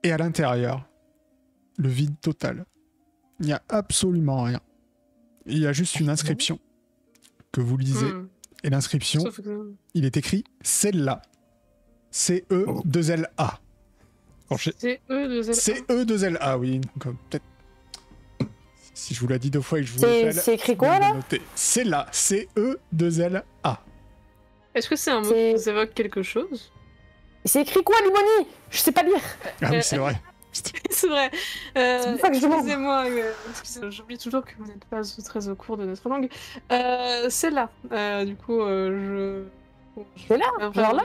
Et à l'intérieur, le vide total. Il n'y a absolument rien. Il y a juste une inscription que vous lisez. Et l'inscription, il est écrit « Celle-là ». C-E-2-L-A. C-E-2-L-A. C-E-2-L-A, oui. Donc, peut-être... Si je vous l'ai dit 2 fois et que je vous l'appelle... C'est écrit quoi, là? C'est là. C-E-2-L-A. Est-ce que c'est un mot qui vous évoque quelque chose? C'est écrit quoi, Limoni? Je sais pas lire. Ah oui, c'est vrai. C'est vrai. C'est pour ça que je demande. Excusez-moi, j'oublie toujours que vous n'êtes pas très au cours de notre langue. C'est là. Du coup, C'est là? Genre là?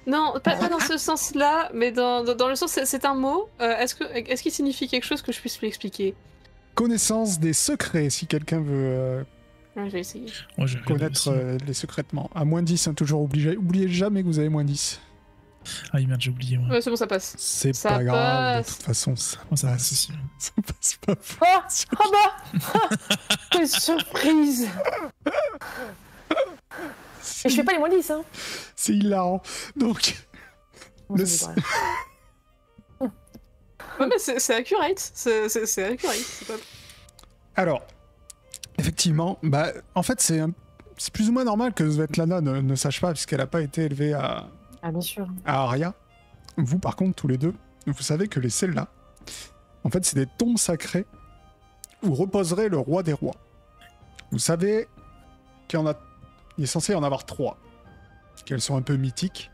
Non, pas dans ce sens-là, mais dans le sens, c'est un mot. Est-ce qu'il signifie quelque chose que je puisse lui expliquer? Connaissance des secrets, si quelqu'un veut Je vais essayer. Moi, j'ai connaître les secrètement. À moins 10, hein, toujours obligé. Oubliez jamais que vous avez moins 10. Ah, il m'a déjà oublié, moi. Ouais, c'est bon, ça passe. C'est Ça pas grave, de passe. toute façon, ça passe aussi. Ça passe pas. Oh bah quelle surprise. Et je fais pas les moins 10, hein. C'est hilarant. Donc... Ouais, mais c'est accurate. C'est accurate. C'est pas... Alors, effectivement, bah, en fait, c'est plus ou moins normal que Svetlana ne sache pas, puisqu'elle n'a pas été élevée à bien sûr. À Aria. Vous, par contre, tous les deux, vous savez que les celles-là, en fait, c'est des tombes sacrées où reposerait le roi des rois. Vous savez qu'il est censé y en avoir 3, qu'elles sont un peu mythiques.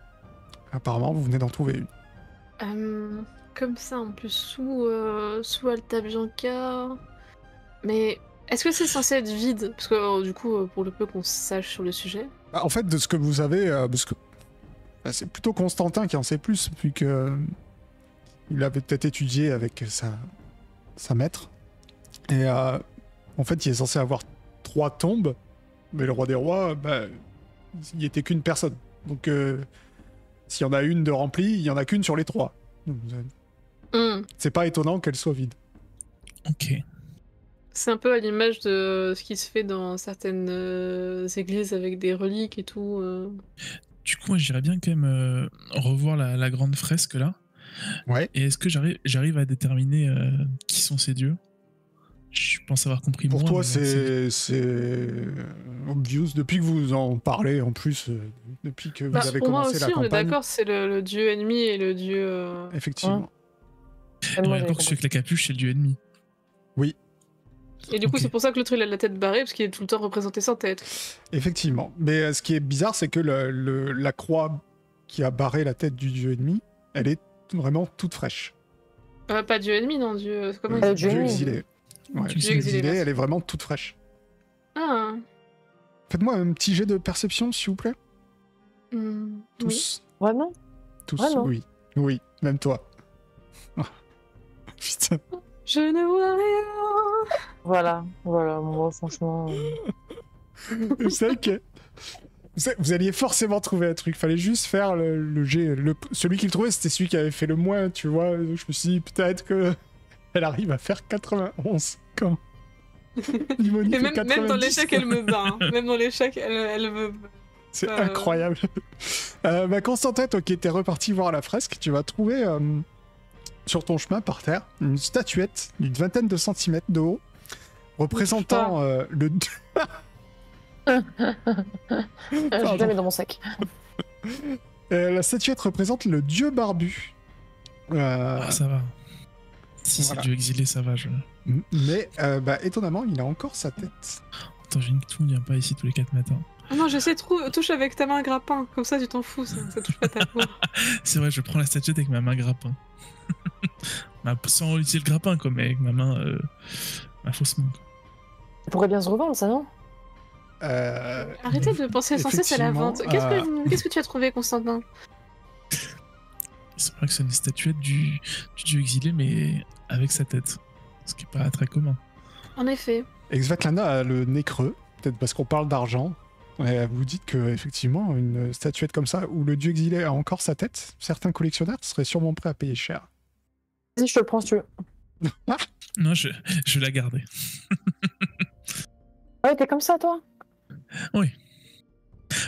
Apparemment, vous venez d'en trouver une. Comme ça, en plus, sous Alta Bianca... Mais est-ce que c'est censé être vide? Parce que, du coup, pour le peu qu'on sache sur le sujet... Bah, en fait, de ce que vous savez, parce que c'est plutôt Constantin qui en sait plus, vu que il avait peut-être étudié avec sa maître. Et en fait, il est censé avoir 3 tombes, mais le roi des rois, bah, il n'y était qu'une personne. Donc, s'il y en a une de remplie, il n'y en a qu'une sur les 3. C'est pas étonnant qu'elle soit vide. Ok. C'est un peu à l'image de ce qui se fait dans certaines églises avec des reliques et tout. Du coup, moi, j'irais bien quand même revoir la grande fresque là. Ouais. Et est-ce que j'arrive à déterminer qui sont ces dieux? Je pense avoir compris. Pour moi, toi, c'est obvious. Depuis que vous en parlez, en plus, depuis que vous avez commencé la campagne. On est d'accord, c'est le dieu ennemi et le dieu... Effectivement. Ouais, d'accord que celui avec la capuche, c'est le dieu ennemi. Oui. Et du coup, c'est pour ça que l'autre, il a la tête barrée, parce qu'il est tout le temps représenté sans tête. Effectivement. Mais ce qui est bizarre, c'est que la croix qui a barré la tête du dieu ennemi, elle est vraiment toute fraîche. Pas dieu ennemi, non, dieu... Comment dieu exilé. Ouais, dieu exilé, elle est vraiment toute fraîche. Ah. Faites-moi un petit jet de perception, s'il vous plaît. Tous. Oui. Vraiment? Tous, Vraiment? oui. Oui, même toi. Putain. Je ne vois rien. Voilà, moi, franchement... Vous savez que... Vous alliez forcément trouver un truc. Fallait juste faire le jet. Celui qui le trouvait, c'était celui qui avait fait le moins, tu vois. Je me suis dit, peut-être que elle arrive à faire 91. Quand Et même dans l'échec, elle me bat. Hein. Même dans l'échec, elle me... C'est incroyable. Bah, Constantin, toi qui étais reparti voir la fresque, tu vas trouver sur ton chemin par terre une statuette d'une 20aine de centimètres de haut représentant le... Je la mets dans mon sac. La statuette représente le dieu barbu. Ah, ça va. Si voilà. c'est le dieu exilé, ça va. Mais bah, étonnamment, il a encore sa tête. Attends, j'ai une toux, viens pas ici tous les 4 matins. Ah non, je sais, touche avec ta main un grappin. Comme ça, tu t'en fous, ça touche pas ta peau. C'est vrai, je prends la statuette avec ma main grappin. Sans utiliser le grappin, quoi, mais avec ma main, ma fausse main. Ça pourrait bien se revendre, ça, non? Arrêtez de penser sans cesse à la vente. Qu'est-ce que tu as trouvé, Constantin? C'est vrai que c'est une statuette du dieu exilé, mais avec sa tête. Ce qui est pas très commun. En effet. Svetlana a le nez creux, peut-être parce qu'on parle d'argent. Et vous dites que effectivement, une statuette comme ça, où le dieu exilé a encore sa tête, certains collectionneurs seraient sûrement prêts à payer cher. Vas-y, je te le prends si tu veux. Non, je vais la garder. Ouais, t'es comme ça, toi? Oui.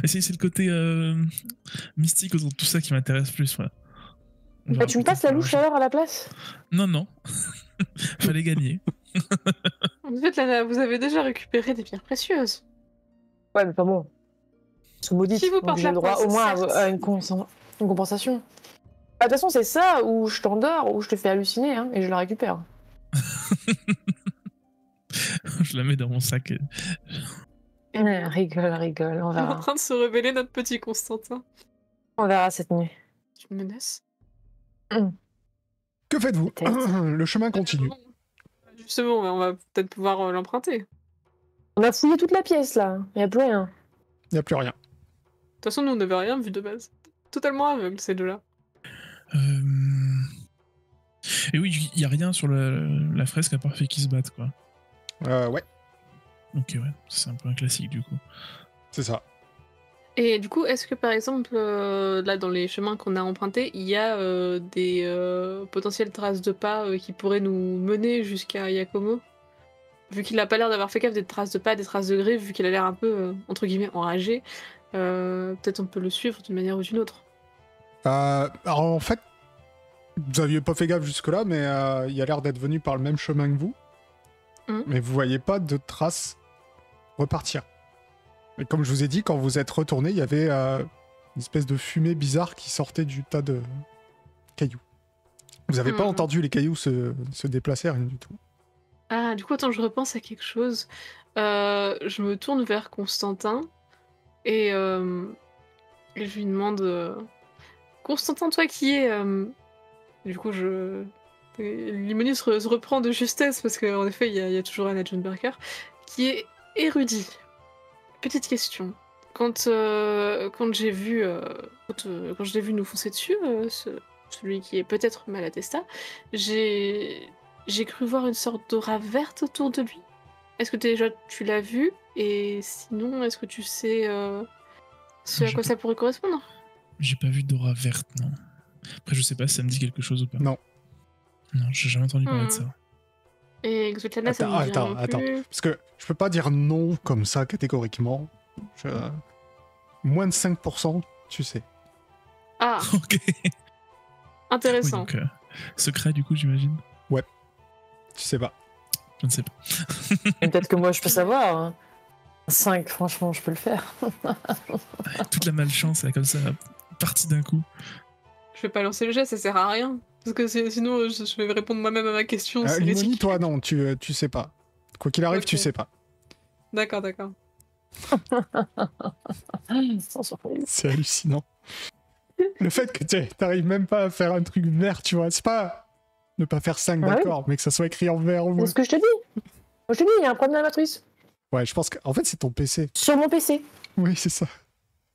C'est le côté mystique autour de tout ça qui m'intéresse plus, voilà. On verra Tu me plus passes tard la pour louche la alors à la place? prochaine. Non. Fallait gagner. En fait, Lana, vous avez déjà récupéré des pierres précieuses. Ouais, mais pas bon. Sous maudite. Qui vous Donc porte j'ai la le droit poisse, au moins certes. à une compensation. Bah, de toute façon, c'est ça, ou je t'endors, ou je te fais halluciner, hein, et je la récupère. Je la mets dans mon sac. Rigole, on On est en verra. train de se révéler notre petit Constantin. On verra cette nuit. Tu me menaces? Que faites-vous? Peut-être. Le chemin continue. Justement, on va peut-être pouvoir l'emprunter. De On a fouillé toute la pièce, là. Il a plus rien. Il n'y a plus rien. toute façon, nous, on n'avait rien vu de base. Totalement aveugle, ces deux-là. Et oui, il y a rien sur la fresque à part fait qu'ils se battent, quoi. Ouais, Ok, ouais, c'est un peu un classique du coup. c'est ça. Et du coup, est-ce que par exemple, là dans les chemins qu'on a empruntés, il y a des potentielles traces de pas qui pourraient nous mener jusqu'à Yakomo? Vu qu'il a pas l'air d'avoir fait gaffe des traces de pas, des traces de griffes, vu qu'il a l'air un peu, entre guillemets, enragé, peut-être on peut le suivre d'une manière ou d'une autre. Alors en fait, vous aviez pas fait gaffe jusque-là, mais il a l'air d'être venu par le même chemin que vous. Mais vous voyez pas de traces repartir. Et comme je vous ai dit, quand vous êtes retourné, il y avait une espèce de fumée bizarre qui sortait du tas de cailloux. Vous avez pas entendu les cailloux se déplacer, rien du tout. Ah, du coup, attends, je repense à quelque chose. Je me tourne vers Constantin et je lui demande Constantin, toi qui es. Du coup, Limoni se reprend de justesse parce qu'en effet, il y a toujours Anna John Barker qui est érudit. Petite question. Quand j'ai vu, quand je l'ai vu nous foncer dessus, celui qui est peut-être Malatesta, j'ai cru voir une sorte d'aura verte autour de lui. Est-ce que déjà tu l'as vu? Et sinon, est-ce que tu sais ce à quoi ça pourrait correspondre? J'ai pas vu d'aura verte, non. Après, je sais pas si ça me dit quelque chose ou pas. Non. Non, j'ai jamais entendu parler de ça. Et Xuetlana, ça me dit rien non Attends. plus. Parce que je peux pas dire non comme ça catégoriquement. Moins de 5%, tu sais. Ah, Ok. Oui, intéressant. donc, secret du coup, j'imagine. Tu sais pas. Je ne sais pas. Et peut-être que moi, je peux savoir. Hein. 5, franchement, je peux le faire. Toute la malchance, elle est comme ça, partie d'un coup. Je vais pas lancer le jet, ça sert à rien. Parce que sinon, je vais répondre moi-même à ma question. C'est Limoni, ridicule. toi, non, tu sais pas. Quoi qu'il arrive, tu Ok. sais pas. D'accord. Sans surprise. C'est hallucinant. Le fait que t'arrives même pas à faire un truc vert, tu vois, c'est pas ne pas faire 5, Ah oui. d'accord, mais que ça soit écrit en vert au moins. C'est ce que je te dis. Moi, je te dis, il y a un problème dans la matrice. Ouais, je pense qu'en fait, c'est ton PC. Sur mon PC. Oui, c'est ça.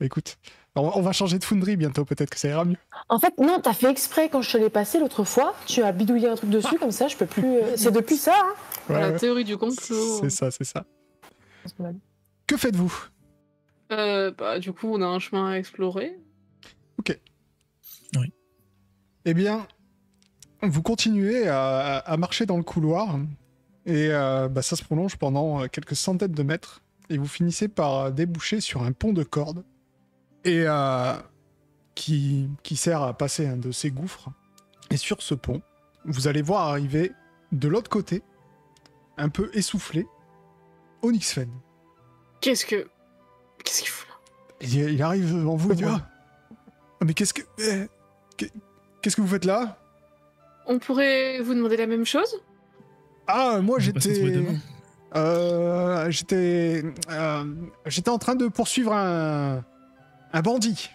Écoute, on va changer de Foundry bientôt, peut-être que ça ira mieux. En fait, non, t'as fait exprès quand je te l'ai passé l'autre fois. Tu as bidouillé un truc dessus, comme ça, je peux plus. C'est depuis ça, hein. Ouais, La théorie du complot. c'est ça. Que faites-vous? Du coup, on a un chemin à explorer. Ok. Oui. Eh bien, vous continuez à marcher dans le couloir et ça se prolonge pendant quelques centaines de mètres et vous finissez par déboucher sur un pont de cordes et qui sert à passer un de ces gouffres. Et sur ce pont, vous allez voir arriver de l'autre côté, un peu essoufflé, Onyxfen. Qu'est-ce qu'il fout là? Il arrive devant vous et dit ah, mais qu'est-ce que vous faites là? On pourrait vous demander la même chose? Ah, moi On va pas se retrouver demain. j'étais en train de poursuivre un bandit.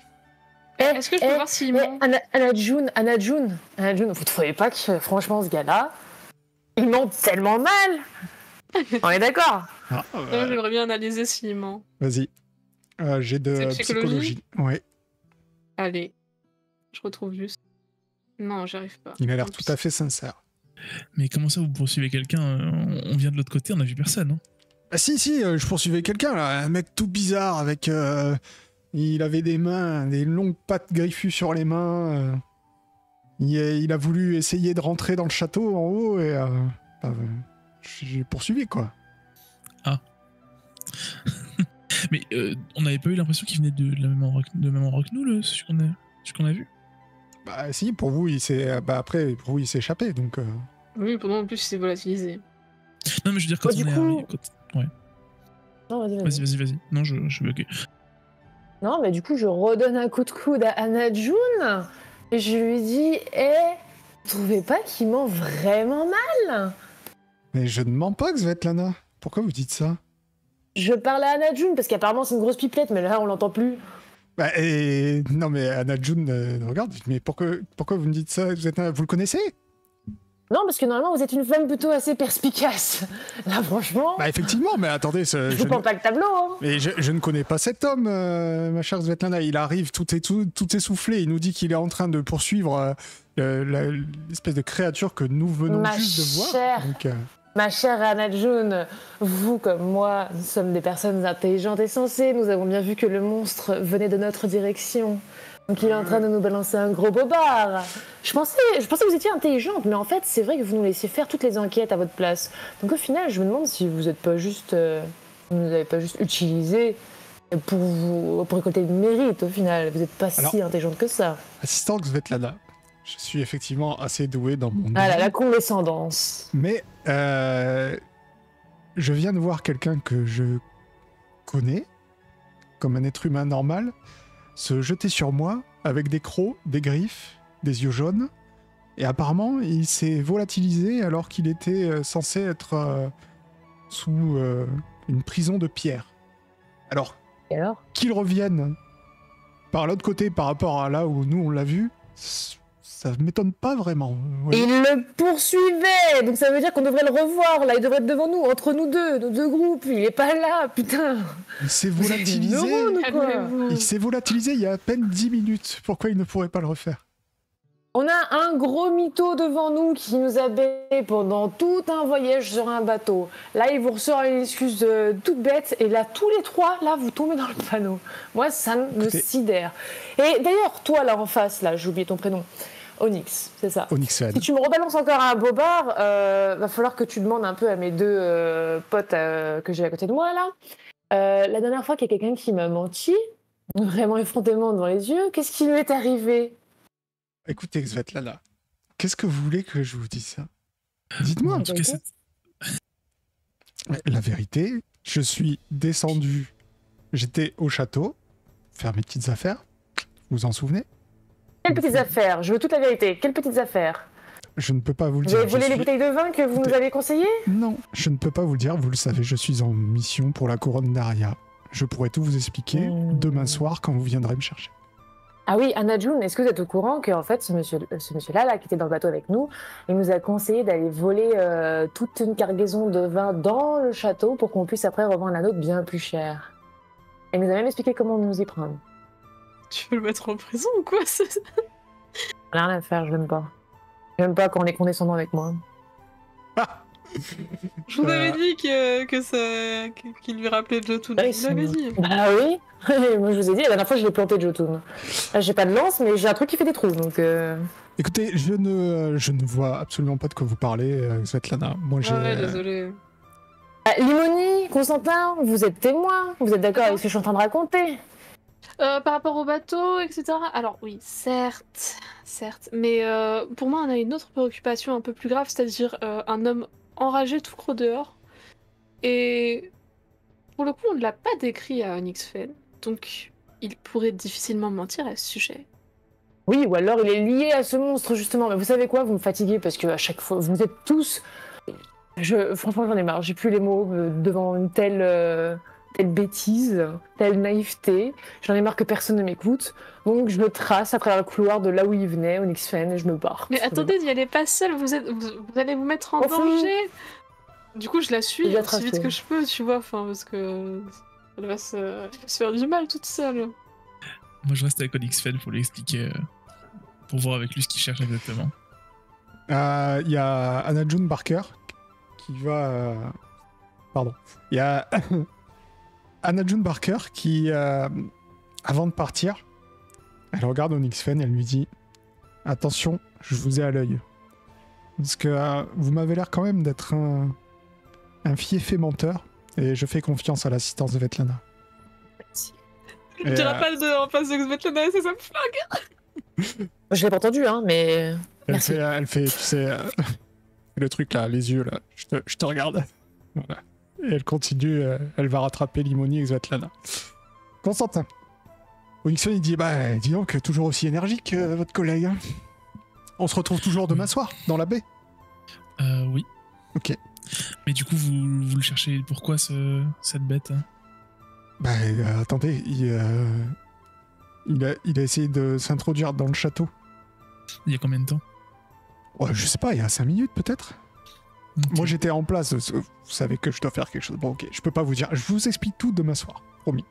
Est-ce que je peux voir s'il ment? Anna June, vous trouvez pas que, franchement, ce gars-là, il ment tellement mal? On est d'accord? Ah, Non, j'aimerais bien analyser s'il ment. Vas-y. J'ai de C'est psychologie. Ouais. Allez, je retrouve juste. Non, j'arrive pas. Il a l'air tout à fait sincère. Mais comment ça, vous poursuivez quelqu'un? On vient de l'autre côté, on a vu personne, hein. Ah si, je poursuivais quelqu'un là, un mec tout bizarre avec... il avait des longues pattes griffues sur les mains. Il a voulu essayer de rentrer dans le château en haut et... j'ai poursuivi quoi. Ah. Mais on n'avait pas eu l'impression qu'il venait de même endroit que nous, celui qu'on a vu? Bah si, pour vous, il s'est... Bah après, pour vous, il s'est échappé, donc... Oui, pendant en plus, c'est volatilisé. Non, mais je veux dire, quand Bah, on du est coup- arrivé. Ouais. Non, vas-y. Vas-y. Non, je suis bugué. Non, mais du coup, je redonne un coup de coude à Anna June et je lui dis vous trouvez pas qu'il ment vraiment mal? Mais je ne mens pas, Svetlana. Pourquoi vous dites ça? Je parle à Anna June parce qu'apparemment c'est une grosse pipelette, mais là on l'entend plus. Bah, et... Non, mais Anna June, regarde, mais pourquoi vous me dites ça? Vous le connaissez? Non, parce que normalement vous êtes une femme plutôt assez perspicace. Là, franchement, Bah effectivement, mais attendez, je vous prends pas le tableau. Hein. mais je ne connais pas cet homme, ma chère Svetlana. Il arrive tout essoufflé. Il nous dit qu'il est en train de poursuivre l'espèce de créature que nous venons Ma juste de voir. chère. Donc, Ma chère Anna June, vous comme moi, nous sommes des personnes intelligentes et sensées. Nous avons bien vu que le monstre venait de notre direction. Donc il est en train de nous balancer un gros bobard. Je pensais que vous étiez intelligente, mais en fait, c'est vrai que vous nous laissiez faire toutes les enquêtes à votre place. Donc au final, je me demande si vous n'êtes pas juste... vous nous avez pas juste utilisé pour récolter du mérite, au final. Vous n'êtes pas si intelligente que ça. assistante Svetlana, je suis effectivement assez doué dans mon Ah là, domaine. la condescendance. Mais je viens de voir quelqu'un que je connais, comme un être humain normal, se jeter sur moi avec des crocs, des griffes, des yeux jaunes. Et apparemment, il s'est volatilisé alors qu'il était censé être sous une prison de pierre. Alors, Et alors? qu'il revienne par l'autre côté par rapport à là où nous on l'a vu, ça m'étonne pas vraiment. Ouais. Il le poursuivait. Donc ça veut dire qu'on devrait le revoir, là. Il devrait être devant nous, entre nous deux, nos deux groupes. Il est pas là, putain. Il s'est Vous êtes des volatilisé. neurones ou quoi? Calmez-vous. Il s'est volatilisé il y a à peine 10 minutes. Pourquoi il ne pourrait pas le refaire? On a un gros mytho devant nous qui nous a bêtés pendant tout un voyage sur un bateau. Là, il vous ressort une excuse toute bête. Et là, tous les trois, là, vous tombez dans le panneau. Moi, ça me Écoutez. sidère. Et d'ailleurs, toi, là, en face, là, j'ai oublié ton prénom. Onyx, c'est ça. Onyx Fan. Si tu me rebalances encore un bobard, va falloir que tu demandes un peu à mes deux potes que j'ai à côté de moi, là. La dernière fois qu'il y a quelqu'un qui m'a menti, vraiment effrontément devant les yeux, qu'est-ce qui lui est arrivé? Écoutez, Svetlana, qu'est-ce que vous voulez que je vous dise ça? Dites-moi. En tout cas, c'est... La vérité, je suis descendu. J'étais au château, faire mes petites affaires. Vous vous en souvenez? Quelles petites affaires? Je veux toute la vérité. Quelles petites affaires? Je ne peux pas vous le Vous dire. avez volé je les suis- bouteilles de vin que vous nous avez conseillées? Non, je ne peux pas vous le dire. Vous le savez, je suis en mission pour la couronne d'Aria. Je pourrais tout vous expliquer demain soir quand vous viendrez me chercher. Ah oui, Anna June, est-ce que vous êtes au courant qu'en fait, ce monsieur-là, là, qui était dans le bateau avec nous, il nous a conseillé d'aller voler toute une cargaison de vin dans le château pour qu'on puisse après revendre la nôtre bien plus cher. Il nous a même expliqué comment nous y prendre. Tu veux le mettre en prison ou quoi? Rien à faire, je l'aime pas. J'aime pas quand on est condescendant avec moi. Je vous avais dit qu'il lui rappelait Jotun. Oui, Je vous l'avais dit. Bah oui. Moi je vous ai dit, la dernière fois je l'ai planté Jotun. Là j'ai pas de lance, mais j'ai un truc qui fait des trous, donc... Écoutez, je ne vois absolument pas de quoi vous parlez, Svetlana. Moi, j'ai... Ouais, désolé. Limoni, Constantin, vous êtes témoin. Vous êtes d'accord avec ce que je suis en train de raconter? Par rapport au bateau, etc. Alors oui, certes. Mais pour moi, on a une autre préoccupation un peu plus grave, c'est-à-dire un homme enragé tout croc dehors. Et pour le coup, on ne l'a pas décrit à Onyx Fen. Donc, il pourrait difficilement mentir à ce sujet. Oui, ou alors il est lié à ce monstre, justement. Mais vous savez quoi, vous me fatiguez, parce que à chaque fois, vous êtes tous... Franchement, j'en ai marre. J'ai plus les mots devant une telle bêtise, telle naïveté. J'en ai marre que personne ne m'écoute. Donc, je me trace à travers le couloir de là où il venait, Onyx Fen, et je me barre. Mais attendez, n'y allez pas seul, vous allez vous mettre en danger. Du coup, je la suis Déjà aussi vite tracé. que je peux, tu vois, parce que elle va se faire du mal toute seule. Moi, je reste avec Onyx Fen pour lui expliquer, pour voir avec lui ce qu'il cherche exactement. Il y a Anna June Barker qui va... Pardon. Il y a Anna June Barker qui, avant de partir, elle regarde Onyx Fen et elle lui dit « Attention, je vous ai à l'œil. Parce que vous m'avez l'air quand même d'être un fiefé menteur et je fais confiance à l'assistance de Svetlana. Je Et, dirai pas de en face de Svetlana, ça me flingue. Je l'ai pas entendu, hein, mais... Merci. Elle fait, tu sais, le truc là, les yeux là, je te regarde. Voilà. Et elle continue, elle va rattraper Limoni et Svetlana. Constantin. Wingson il dit, bah dis donc, toujours aussi énergique votre collègue. Hein. On se retrouve toujours demain soir, dans la baie. Oui. Ok. Mais du coup, vous le cherchez pourquoi cette bête hein Bah attendez, il a essayé de s'introduire dans le château. Il y a combien de temps? Ouais, je sais pas, il y a 5 minutes peut-être. Ok. Moi j'étais en place, vous savez que je dois faire quelque chose. Bon ok, je peux pas vous dire, je vous explique tout demain soir, promis.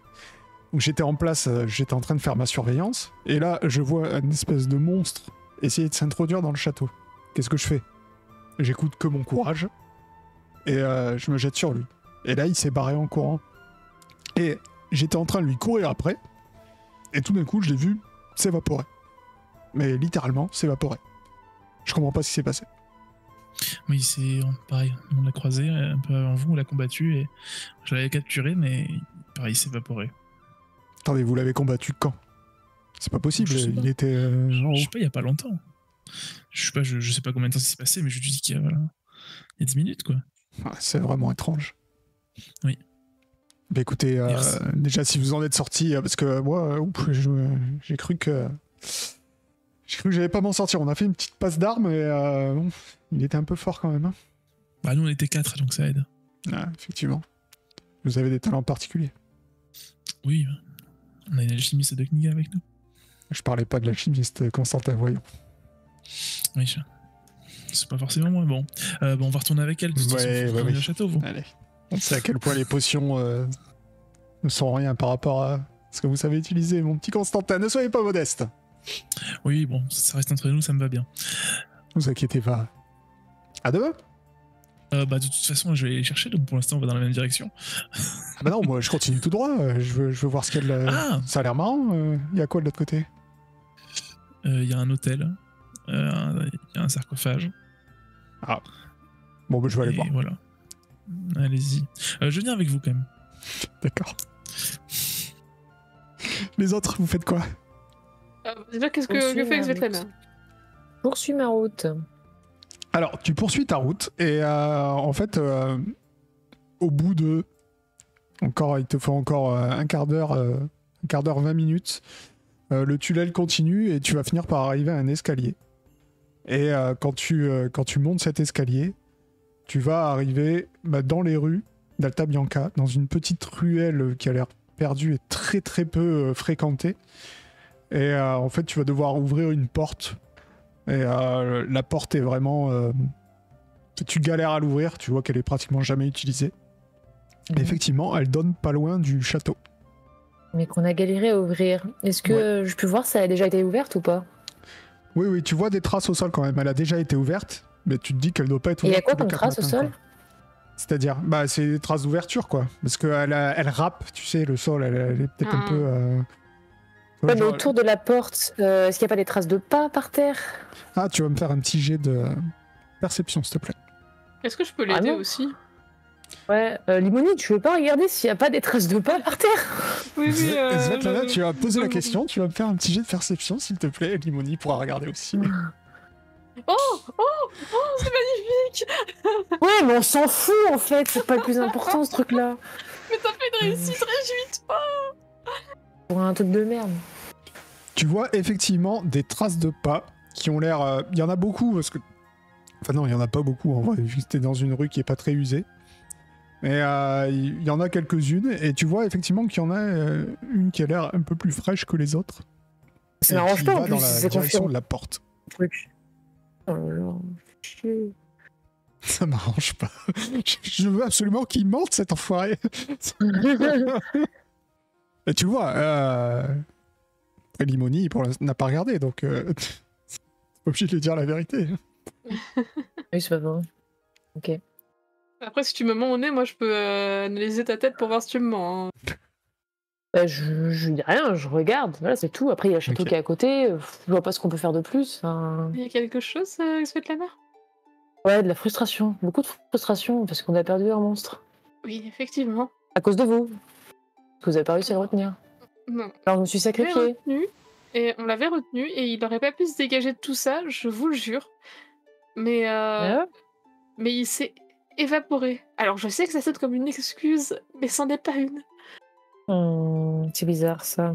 Donc j'étais en place, j'étais en train de faire ma surveillance, et là je vois une espèce de monstre essayer de s'introduire dans le château. Qu'est-ce que je fais? J'écoute que mon courage, et je me jette sur lui. Et là il s'est barré en courant. Et j'étais en train de lui courir après, et tout d'un coup je l'ai vu s'évaporer. Mais littéralement s'évaporer. Je comprends pas ce qui s'est passé. Oui, c'est pareil. On l'a croisé un peu avant vous, on l'a combattu et je l'avais capturé, mais pareil, il s'est évaporé. Attendez, vous l'avez combattu quand? C'est pas possible, Je sais pas. il était en haut. Je sais pas, il y a pas longtemps. Je sais pas combien de temps ça s'est passé, mais je te dis qu'il y a, voilà, il y a 10 minutes, quoi. Ah, c'est vraiment étrange. Oui. Bah écoutez, Merci. déjà si vous en êtes sorti, parce que moi, j'ai cru que j'allais pas m'en sortir. On a fait une petite passe d'armes et bon, il était un peu fort quand même. Hein. Bah, nous, on était 4, donc ça aide. Ah, effectivement. Vous avez des talents particuliers. Oui, on a une alchimiste de Kniga avec nous. Je parlais pas de l'alchimiste, Constantin, voyons. Oui, c'est pas forcément moi. Bon, on va retourner avec elle. De toute façon, Ouais, faut ouais, retourner oui. au château, vous. Allez. On sait à quel point les potions ne sont rien par rapport à ce que vous savez utiliser, mon petit Constantin. Ne soyez pas modeste. Oui, bon, ça reste entre nous, ça me va bien. Vous inquiétez pas. À demain. Bah, de toute façon, je vais les chercher, donc pour l'instant, on va dans la même direction. Ah bah non, moi je continue tout droit. Je veux voir ce qu'elle. Ah Ça a l'air marrant. Il y a quoi de l'autre côté? Il y a un hôtel, il y a un sarcophage. Ah. Bon, bah je vais aller Et voir. voilà. Allez-y. Je viens avec vous quand même. D'accord. Les autres, vous faites quoi? Déjà, qu'est-ce On suit que fait la Svetlana? route. Poursuis ma route. Alors, tu poursuis ta route et en fait, au bout de il te faut encore un quart d'heure, 20 minutes. Le tunnel continue et tu vas finir par arriver à un escalier. Et quand tu montes cet escalier, tu vas arriver dans les rues d'Alta Bianca, dans une petite ruelle qui a l'air perdue et très très peu fréquentée. Et en fait, tu vas devoir ouvrir une porte. Et la porte est vraiment... tu galères à l'ouvrir, tu vois qu'elle est pratiquement jamais utilisée. Et effectivement, elle donne pas loin du château. Mais qu'on a galéré à ouvrir. Est-ce que je peux voir si ça a déjà été ouverte ou pas? Oui, tu vois des traces au sol quand même. Elle a déjà été ouverte, mais tu te dis qu'elle doit pas être Et il y ouverte. a quoi tous les comme 4 traces au matins, sol? quoi. C'est-à-dire, bah, c'est des traces d'ouverture, quoi. Parce qu'elle râpe, tu sais, le sol, elle est peut-être un peu... Ouais, mais genre- autour de la porte, est-ce qu'il n'y a pas des traces de pas par terre? Ah, tu vas me faire un petit jet de perception, s'il te plaît. Est-ce que je peux l'aider non. aussi? Ouais, Limoni, tu veux pas regarder s'il n'y a pas des traces de pas par terre? Oui, Svetlana, tu vas poser la question, tu vas me faire un petit jet de perception, s'il te plaît. Limoni pourra regarder aussi. Oh, c'est magnifique! Ouais, mais on s'en fout en fait, c'est pas le plus important ce truc-là. Mais t'as fait une réussite, réjouis-toi! Pour un truc de merde. Tu vois effectivement des traces de pas qui ont l'air... Il y en a beaucoup, parce que... Enfin non, il y en a pas beaucoup, en vrai, vu que t'es dans une rue qui est pas très usée. Mais il y en a quelques-unes, et tu vois effectivement qu'il y en a une qui a l'air un peu plus fraîche que les autres. Ça et m'arrange qui pas en va plus, dans la c'est direction confiant. de la porte. Truc. Oh là là, chier. Ça m'arrange pas. Je veux absolument qu'il mente, cet enfoiré. Et tu vois, Limoni n'a pas regardé, donc t'es pas obligé de lui dire la vérité. Oui, c'est pas vrai. Ok. Après, si tu me mens au nez, moi je peux analyser ta tête pour voir si tu me mens. Hein. Bah, je dis rien, je regarde, voilà, c'est tout. Après, il y a le château Ok. qui est à côté, je vois pas ce qu'on peut faire de plus. Enfin... Il y a quelque chose, Svetlana? Ouais, de la frustration, beaucoup de frustration, parce qu'on a perdu un monstre. Oui, effectivement. À cause de vous. Parce que vous avez pas réussi à le retenir. Non. Alors, je me suis J'ai sacrifiée. retenu. Et on l'avait retenu et il aurait pas pu se dégager de tout ça, je vous le jure. Mais, Ouais. mais il s'est évaporé. Alors je sais que ça sonne comme une excuse, mais c'en est pas une. C'est bizarre ça.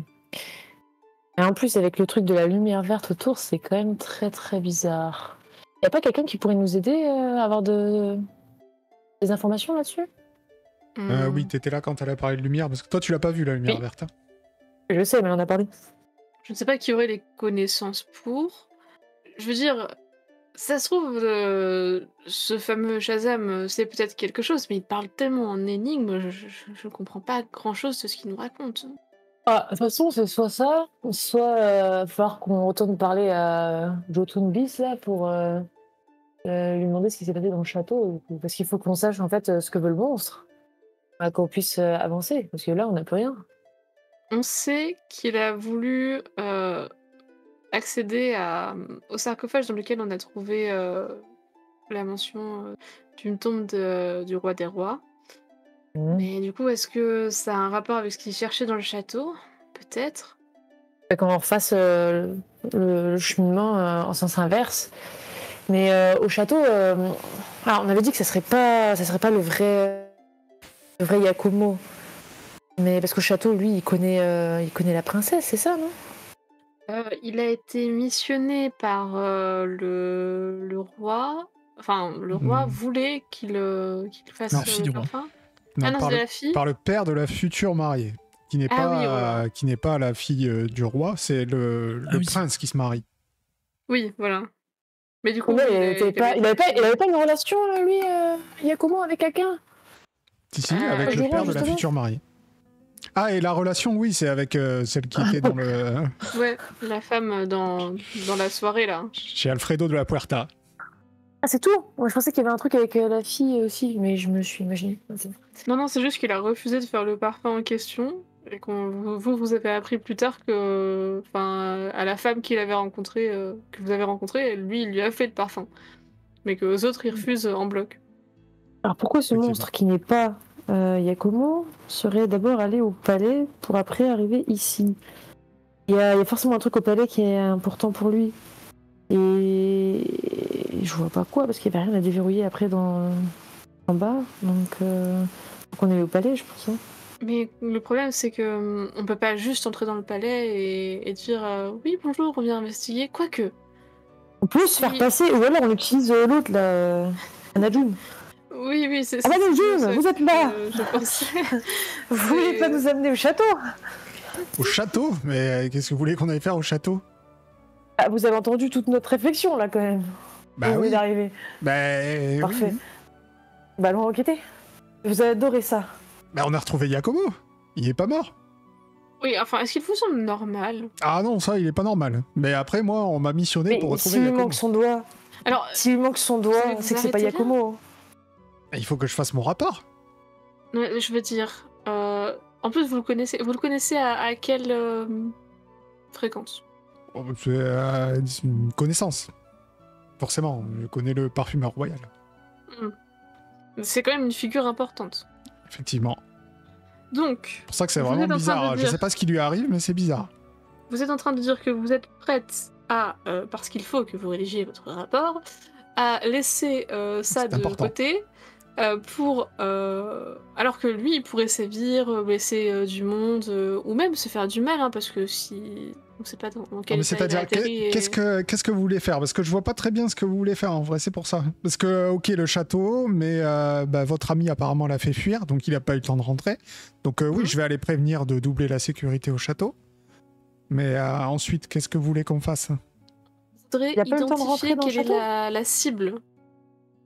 Et en plus, avec le truc de la lumière verte autour, c'est quand même très très bizarre. Y a pas quelqu'un qui pourrait nous aider à avoir des informations là-dessus? Oui, t'étais là quand elle a parlé de lumière, parce que toi, tu l'as pas vu, la lumière Oui. verte. Hein. Je sais, mais on en a parlé. Je ne sais pas qui aurait les connaissances pour. Je veux dire, ça se trouve, ce fameux Shazam, c'est peut-être quelque chose, mais il parle tellement en énigme, je comprends pas grand-chose de ce qu'il nous raconte. Ah, de toute façon, c'est soit ça, soit falloir qu'on retourne parler à Jotun Bis là pour lui demander ce qui s'est passé dans le château, parce qu'il faut qu'on sache en fait ce que veut le monstre, qu'on puisse avancer, parce que là on n'a plus rien. On sait qu'il a voulu accéder au sarcophage dans lequel on a trouvé la mention d'une tombe du roi des rois. Mais du coup, est-ce que ça a un rapport avec ce qu'il cherchait dans le château? Peut-être. Fait qu'on refasse le cheminement en sens inverse. Mais au château, alors on avait dit que ça serait pas le vrai Yakumo. Mais parce qu'au château, lui, il connaît la princesse, c'est ça, non? Il a été missionné par le roi. Enfin, le roi voulait qu'il fasse Non. La fille du le roi. parfum. Non, Ah non, par, c'est le, la fille. par le père de la future mariée, qui n'est Ah oui, voilà. qui n'est pas la fille du roi, c'est le Ah oui. prince qui se marie. Oui, voilà. Mais du coup, Il oui, avait pas une relation, lui, Yakumo, avec quelqu'un? Si, Ah, avec du le roi, père de la justement. future mariée. Ah, et la relation, oui, c'est avec celle qui était dans le Ouais, la femme dans la soirée, là. chez Alfredo de la Puerta. Ah, c'est tout? Moi, je pensais qu'il y avait un truc avec la fille aussi, mais je me suis imaginé. Non, c'est juste qu'il a refusé de faire le parfum en question. Et vous avez appris plus tard que, enfin, à la femme qu'il avait rencontrée, que vous avez rencontrée, lui, il lui a fait le parfum. Mais qu'aux autres, ils refusent en bloc. Alors pourquoi ce Effectivement. monstre qui n'est pas Yakumo serait d'abord allé au palais pour après arriver ici? Il y a forcément un truc au palais qui est important pour lui. Et je vois pas quoi, parce qu'il n'y avait rien à déverrouiller après en bas. Donc faut qu'on aille au palais, je pense. Hein. Mais le problème, c'est que on peut pas juste entrer dans le palais et dire oui, bonjour, on vient investiguer. Quoique. On peut se faire Oui. passer, ou alors on utilise l'autre, là, Anajun. Oui, c'est Ah bah c'est Najun, ça vous êtes que là je pensais. Vous voulez pas nous amener au château? Au château? Mais qu'est-ce que vous voulez qu'on aille faire au château? Ah, vous avez entendu toute notre réflexion, là, quand même. Bah Vous venez oui. d'arriver. Bah Parfait. oui. Bah allons enquêter. Vous avez adoré ça. Bah on a retrouvé Yakumo. Il est pas mort. Oui, enfin, est-ce qu'il vous semble normal? Ah non, ça, il est pas normal. Mais après, moi, on m'a missionné Mais pour retrouver s'il lui Yakumo. manque son doigt, Alors, c'est que c'est pas arrêtez là. Yakumo. Il faut que je fasse mon rapport. ouais, je veux dire, en plus, vous le connaissez à quelle fréquence? Oh, c'est une connaissance. Forcément, je connais le parfumeur royal. C'est quand même une figure importante. Effectivement. Donc, C'est pour ça que c'est Vous vraiment êtes en train de bizarre. Je dire- sais pas ce qui lui arrive, mais c'est bizarre. vous êtes en train de dire que vous êtes prête à, parce qu'il faut que vous rédigiez votre rapport, à laisser ça C'est de important. côté pour... alors que lui, il pourrait sévir, blesser du monde, ou même se faire du mal, hein, parce que si... On sait pas dans Non, quel mais état il a c'est-à-dire, atterri et- qu'est-ce que vous voulez faire? Parce que je vois pas très bien ce que vous voulez faire, en vrai, c'est pour ça. Parce que, ok, le château, mais votre ami apparemment l'a fait fuir, donc il a pas eu le temps de rentrer. Donc oui, je vais aller prévenir de doubler la sécurité au château. Mais ensuite, qu'est-ce que vous voulez qu'on fasse? Il faudrait Il a pas eu le temps de identifier rentrer dans le quelle est château la cible.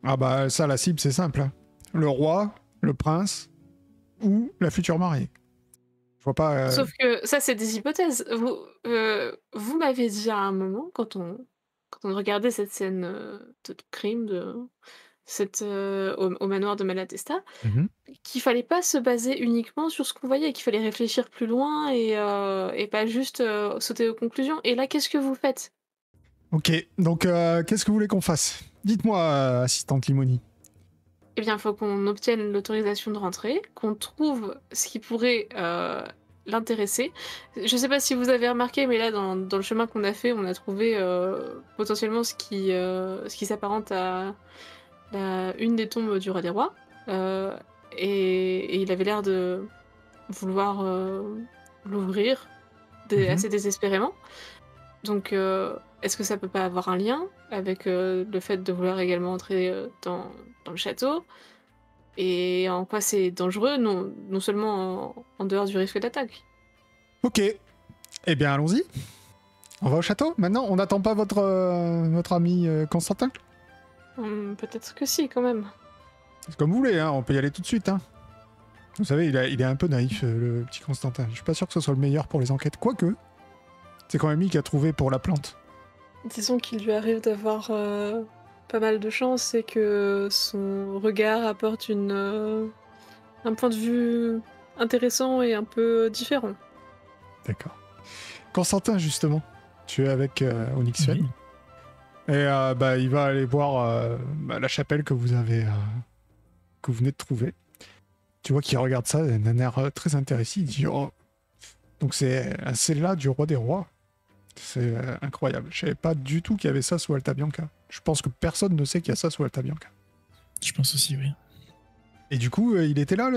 Ah bah ça, la cible, c'est simple. Le roi, le prince ou la future mariée. Je vois pas... Sauf que ça, c'est des hypothèses. Vous m'avez dit à un moment, quand on regardait cette scène de crime au manoir de Malatesta, Mhm. qu'il fallait pas se baser uniquement sur ce qu'on voyait, qu'il fallait réfléchir plus loin et pas juste sauter aux conclusions. Et là, qu'est-ce que vous faites? Ok, donc qu'est-ce que vous voulez qu'on fasse? Dites-moi, assistante Limoni. Eh bien, il faut qu'on obtienne l'autorisation de rentrer, qu'on trouve ce qui pourrait l'intéresser. Je sais pas si vous avez remarqué, mais là, dans le chemin qu'on a fait, on a trouvé potentiellement ce qui s'apparente à une des tombes du roi des rois. Et il avait l'air de vouloir l'ouvrir assez désespérément. Donc, est-ce que ça peut pas avoir un lien avec le fait de vouloir également entrer dans le château? Et en quoi c'est dangereux, non seulement en dehors du risque d'attaque. Ok. Eh bien, allons-y. On va au château maintenant. On n'attend pas votre ami Constantin? Peut-être que si, quand même. C'est comme vous voulez, hein. On peut y aller tout de suite. Hein. Vous savez, il est un peu naïf, le petit Constantin. Je suis pas sûr que ce soit le meilleur pour les enquêtes. Quoique, c'est quand même lui qui a trouvé pour la plante. Disons qu'il lui arrive d'avoir pas mal de chance et que son regard apporte un point de vue intéressant et un peu différent. D'accord. Constantin, justement, tu es avec Onyxiel. Oui. Et il va aller voir la chapelle que vous venez de trouver. Tu vois qu'il regarde ça d'un air très intéressé. Il dit oh, donc c'est là du roi des rois. C'est incroyable. Je savais pas du tout qu'il y avait ça sous Alta Bianca. Je pense que personne ne sait qu'il y a ça sous Alta Bianca. Je pense aussi, oui. Et du coup, il était là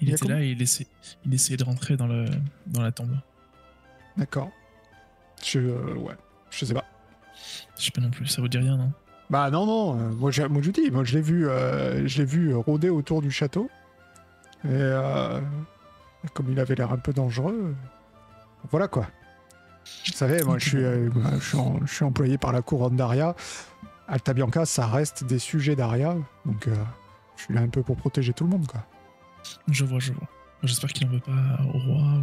Il était là et il essayait de rentrer dans la tombe. D'accord. Ouais, je sais pas. Je sais pas non plus, ça vous dit rien, non? Bah non, moi je dis, je l'ai vu rôder autour du château. Et comme il avait l'air un peu dangereux, voilà quoi. Vous savez, moi je suis employé par la couronne d'Aria. Alta Bianca, ça reste des sujets d'Aria, donc je suis là un peu pour protéger tout le monde quoi. Je vois. J'espère qu'il en veut pas au roi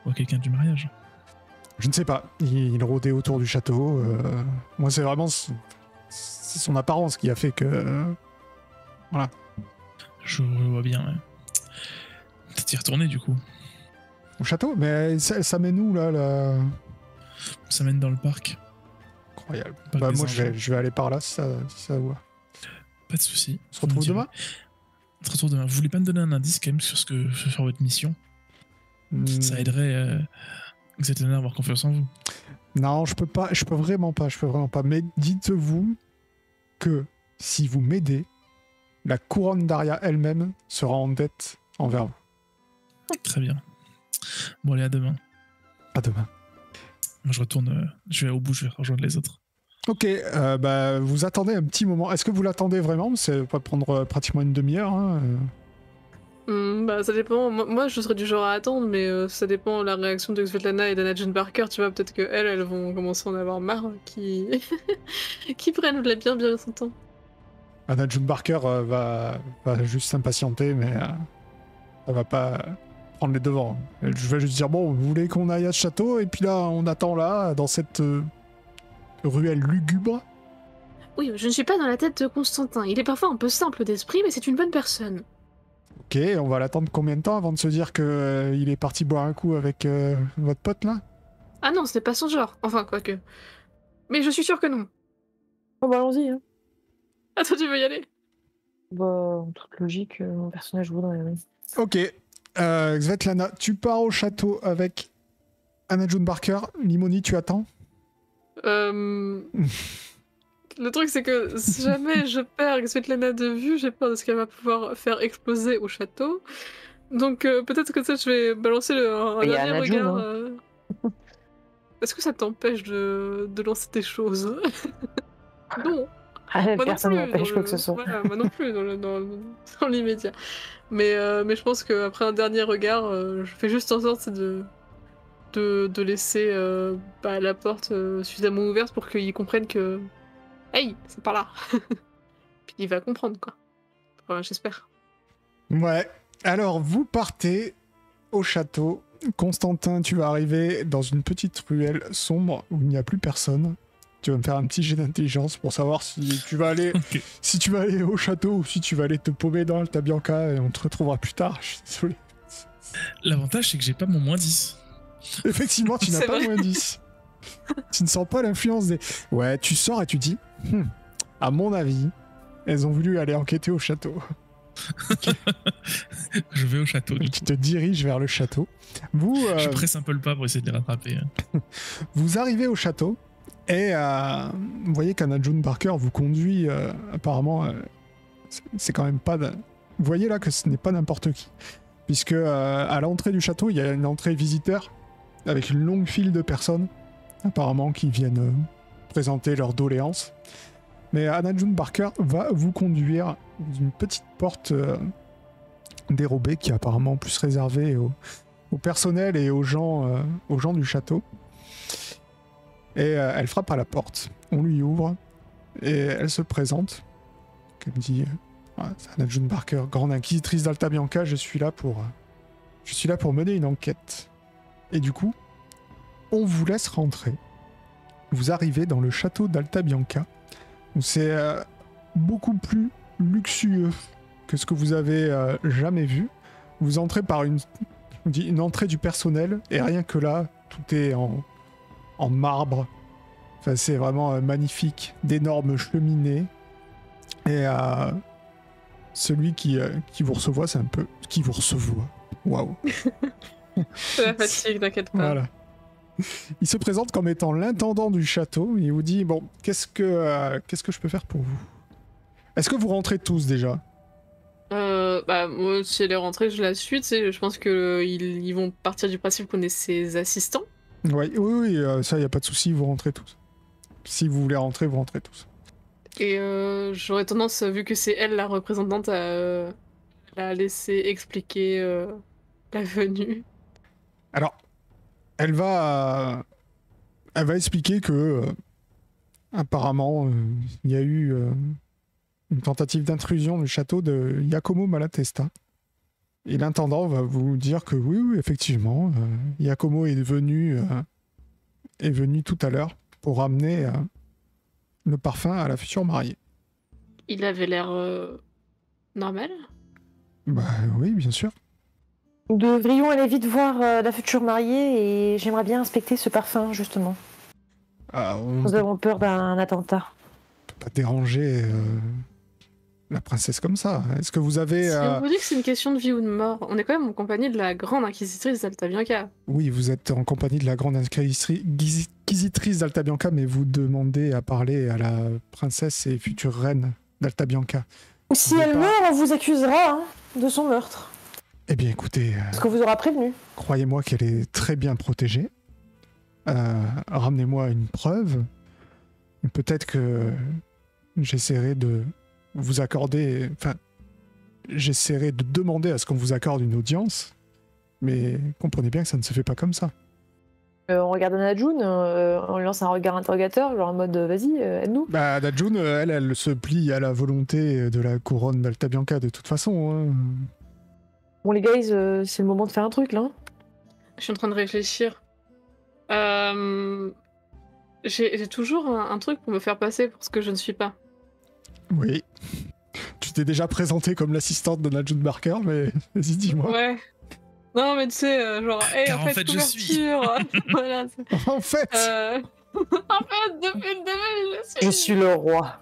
ou à quelqu'un du mariage. Je ne sais pas, il rôdait autour du château. Moi c'est vraiment c'est son apparence qui a fait que... voilà. Je vois bien, ouais. Peut-être y retourner du coup. Au château? Mais ça mène où là Ça mène dans le parc. Incroyable. Parc Bah des moi Anges. je vais aller par là si ça vous va. Pas de soucis. On se retrouve demain? On se retrouve demain. Vous voulez pas me donner un indice quand même sur ce que veut faire votre mission? Ça aiderait Xetlana à avoir confiance en vous. Non, je peux vraiment pas. Mais dites-vous que si vous m'aidez, la couronne d'Aria elle-même sera en dette envers vous. Très bien. Bon, allez, à demain. À demain. Moi, je retourne. Je vais au bout, je vais rejoindre les autres. Ok, vous attendez un petit moment. Est-ce que vous l'attendez vraiment? Ça va prendre pratiquement une demi-heure. Hein. Ça dépend. Moi, je serais du genre à attendre, mais ça dépend de la réaction de Xetlana et d'Anna June Parker. Tu vois, peut-être qu'elles vont commencer à en avoir marre, qui prennent bien son temps. Anna June Barker va juste s'impatienter, mais elle va pas prendre les devants. Je vais juste dire, bon, vous voulez qu'on aille à ce château? Et puis là, on attend là, dans cette ruelle lugubre. Oui, je ne suis pas dans la tête de Constantin. Il est parfois un peu simple d'esprit, mais c'est une bonne personne. Ok, on va l'attendre combien de temps avant de se dire que il est parti boire un coup avec votre pote là? Ah non, ce n'est pas son genre. Enfin, quoique. Mais je suis sûre que non. Oh bah allons-y. Hein. Attends, tu veux y aller? Bah, en toute logique, mon personnage voudrait, oui. Ok, Xetlana, tu pars au château avec Anna June Barker. Limoni, tu attends? Le truc, c'est que si jamais je perds Xetlana de vue, j'ai peur de ce qu'elle va pouvoir faire exploser au château. Donc peut-être que ça, je vais balancer un Il y a dernier Anna June, regard. Est-ce que ça t'empêche de lancer tes choses? Non. Moi non Personne plus, n'empêche quoi que ce soit. Voilà, moi non plus dans l'immédiat. Mais je pense qu'après un dernier regard, je fais juste en sorte de laisser la porte suffisamment ouverte pour qu'il comprenne que hey, c'est par là. Puis il va comprendre quoi. Enfin, j'espère. Ouais. Alors, vous partez au château. Constantin, tu vas arriver dans une petite ruelle sombre où il n'y a plus personne. Tu vas me faire un petit jet d'intelligence pour savoir si tu vas aller, Ok. si tu vas aller au château ou si tu vas aller te paumer dans Alta Bianca et on te retrouvera plus tard. Je suis désolé. L'avantage, c'est que j'ai pas mon moins 10. Effectivement, tu n'as C'est pas vrai. moins 10. Tu ne sens pas l'influence des... Ouais, tu sors et tu dis, à mon avis, elles ont voulu aller enquêter au château. Je vais au château. Tu te diriges vers le château. Vous, Je presse un peu le pas pour essayer de les rattraper. vous arrivez au château et vous voyez qu'Anna June Parker vous conduit apparemment. C'est quand même pas. Vous voyez là que ce n'est pas n'importe qui. Puisque à l'entrée du château, il y a une entrée visiteur avec une longue file de personnes apparemment qui viennent présenter leurs doléances. Mais Anna June Parker va vous conduire dans une petite porte dérobée qui est apparemment plus réservée au personnel et aux gens du château. Et elle frappe à la porte. On lui ouvre et elle se présente. Elle dit c'est Anna June Parker, grande inquisitrice d'Alta Bianca, je suis là pour mener une enquête. Et du coup, on vous laisse rentrer. Vous arrivez dans le château d'Alta Bianca, où c'est beaucoup plus luxueux que ce que vous avez jamais vu. Vous entrez par une entrée du personnel, et rien que là, tout est en marbre. Enfin, c'est vraiment magnifique, d'énormes cheminées. Et celui qui vous reçoit, c'est un peu... Qui vous recevoit. Waouh. C'est la fatigue, t'inquiète pas. Voilà. Il se présente comme étant l'intendant du château. Il vous dit, bon, qu'est-ce que je peux faire pour vous? Est-ce que vous rentrez tous déjà? Moi, si elle est rentrée, je la suis, tu sais, je pense qu'ils vont partir du principe qu'on est ses assistants. Oui, ça, y a pas de souci, vous rentrez tous. Si vous voulez rentrer, vous rentrez tous. Et j'aurais tendance, vu que c'est elle la représentante, à la laisser expliquer la venue. Alors, elle va expliquer que apparemment il y a eu une tentative d'intrusion du château de Giacomo Malatesta. Et l'intendant va vous dire que oui, effectivement, Giacomo est venu tout à l'heure pour ramener le parfum à la future mariée. Il avait l'air normal. Bah oui, bien sûr. Nous devrions aller vite voir la future mariée et j'aimerais bien inspecter ce parfum, justement. Nous avons peur d'un attentat. On peut pas déranger la princesse comme ça. Est-ce que vous avez... Si on vous dit que c'est une question de vie ou de mort, on est quand même en compagnie de la grande inquisitrice d'Alta Bianca. Oui, vous êtes en compagnie de la grande inquisitrice d'Alta Bianca, mais vous demandez à parler à la princesse et future reine d'Alta Bianca. Si elle meurt, on vous accusera de son meurtre. Eh bien, écoutez... Parce qu'on vous aura prévenu. Croyez-moi qu'elle est très bien protégée. Ramenez-moi une preuve. Peut-être que j'essaierai de vous accorder... Enfin, j'essaierai de demander à ce qu'on vous accorde une audience. Mais comprenez bien que ça ne se fait pas comme ça. On regarde Anna June, on lui lance un regard interrogateur, genre en mode vas-y, aide-nous. Bah, Anna June, elle se plie à la volonté de la couronne d'Alta Bianca de toute façon. Hein. Bon les guys, c'est le moment de faire un truc là. Je suis en train de réfléchir. J'ai toujours un truc pour me faire passer pour ce que je ne suis pas. Oui. Tu t'es déjà présenté comme l'assistante de June Parker, mais vas-y, dis-moi. Ouais. Non, mais tu sais, genre, hey, Car en fait, je suis. Voilà. En fait En fait, depuis le début, Je suis le roi.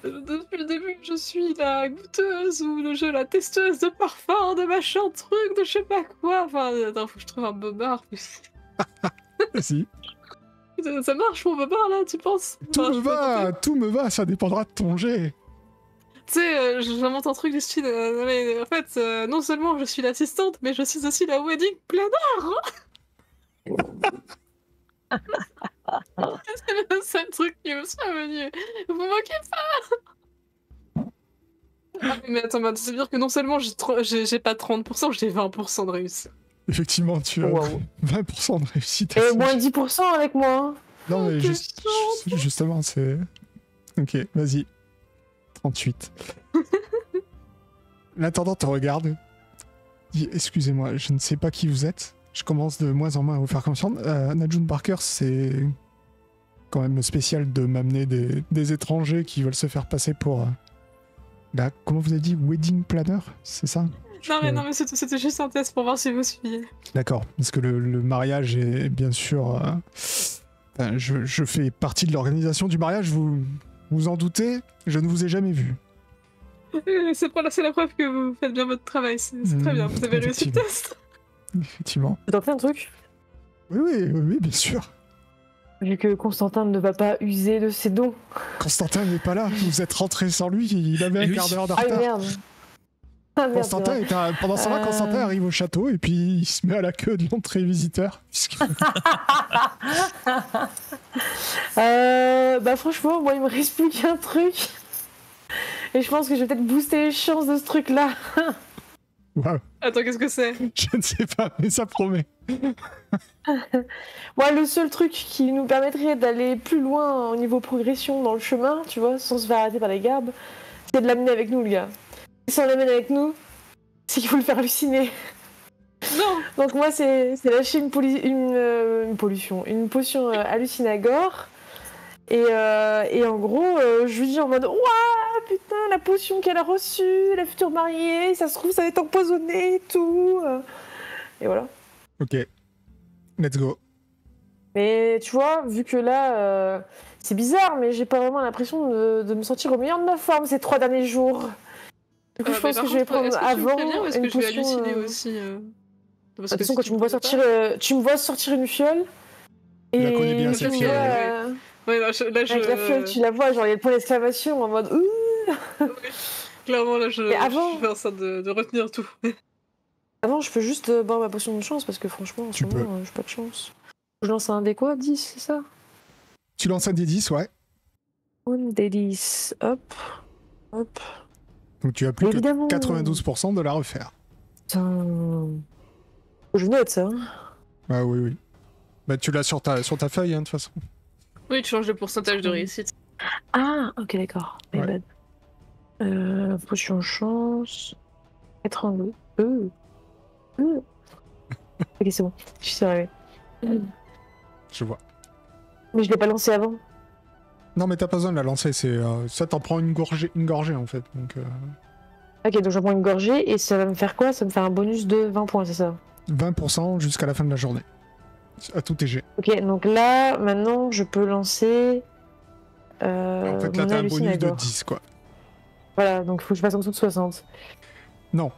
Depuis le début, je suis la goûteuse ou la testeuse de parfum, de machin, truc, de je sais pas quoi. Enfin, attends, faut que je trouve un bobard. Si. Ça marche mon bobard là, tu penses? Tout me va, ça dépendra de ton jet. Tu sais, j'invente un truc du style. Mais en fait, non seulement je suis l'assistante, mais je suis aussi la wedding planner. C'est le seul truc qui me soit venu. Vous moquez pas. Ah, mais attends, ça veut dire que non seulement j'ai pas 30%, j'ai 20% de réussite. Effectivement, tu as 20% de réussite. Et moins 10% avec moi. Hein. Non, mais justement, c'est... Ok, vas-y. 38. L'intendant te regarde. Dit, excusez-moi, je ne sais pas qui vous êtes. Je commence de moins en moins à vous faire confiance. Anna June Parker, c'est quand même spécial de m'amener des étrangers qui veulent se faire passer pour... comment vous avez dit? Wedding planner? C'est ça? Non mais c'était juste un test pour voir si vous suiviez. D'accord, parce que le mariage est bien sûr... je fais partie de l'organisation du mariage, vous en doutez, je ne vous ai jamais vu. C'est la preuve que vous faites bien votre travail, c'est très bien, vous avez réussi le test. Effectivement. Je peux tenter un truc? Oui, bien sûr. Vu que Constantin ne va pas user de ses dons. Constantin n'est pas là, vous êtes rentré sans lui, il avait un quart d'heure de Ah retard. merde. Ah merde. Constantin pendant ce temps-là, Constantin arrive au château et puis il se met à la queue de l'entrée visiteur. Bah franchement, moi il me reste plus qu'un truc. Et je pense que je vais peut-être booster les chances de ce truc-là. Waouh. Attends, qu'est-ce que c'est? Je ne sais pas, mais ça promet. Moi, le seul truc qui nous permettrait d'aller plus loin au niveau progression dans le chemin, tu vois, sans se faire arrêter par les gardes, c'est de l'amener avec nous, le gars. Et si on l'amène avec nous, c'est qu'il faut le faire halluciner. Non. Donc moi, c'est lâcher une potion hallucinagore. Et en gros, je lui dis en mode « Ouah, putain, la potion qu'elle a reçue, la future mariée, ça se trouve, ça va être empoisonné et tout. » Et voilà. Ok. Let's go. Mais tu vois, vu que là, c'est bizarre, mais j'ai pas vraiment l'impression de me sentir au meilleur de ma forme ces 3 derniers jours. Du coup, je pense que je vais prendre avant une potion... Je vais halluciner aussi. De toute façon, quand tu me vois sortir une fiole... Tu la connais bien, cette fiole. Ouais, là, je... Avec la fiole, tu la vois, genre il y a le point d'exclamation en mode ouh. Clairement, là, je avant... fais en sorte de retenir tout. Avant, je peux juste boire ma potion de chance parce que franchement, en ce moment, j'ai pas de chance. Je lance un dé quoi? 10, c'est ça? Tu lances un dé 10, ouais. Un dé 10, hop. Donc tu as plus que 92% de la refaire. Putain. Je note ça. Ah oui. Bah tu l'as sur ta feuille, hein, de toute façon. Oui, tu changes le pourcentage de réussite. Ah, ok, d'accord. Ouais. Potion chance. 82. Ok, c'est bon. Je suis arrivée. Je vois. Mais je l'ai pas lancé avant. Non, mais t'as pas besoin de la lancer. Ça t'en prend une gorgée en fait. Donc, Ok, donc j'en prends une gorgée et ça va me faire quoi? Ça me fait un bonus de 20 points, c'est ça? 20% jusqu'à la fin de la journée. À tout TG. Ok, donc là, maintenant, je peux lancer. En fait, là, t'as un bonus de 10, quoi. Voilà, donc il faut que je fasse en dessous de 60. Non.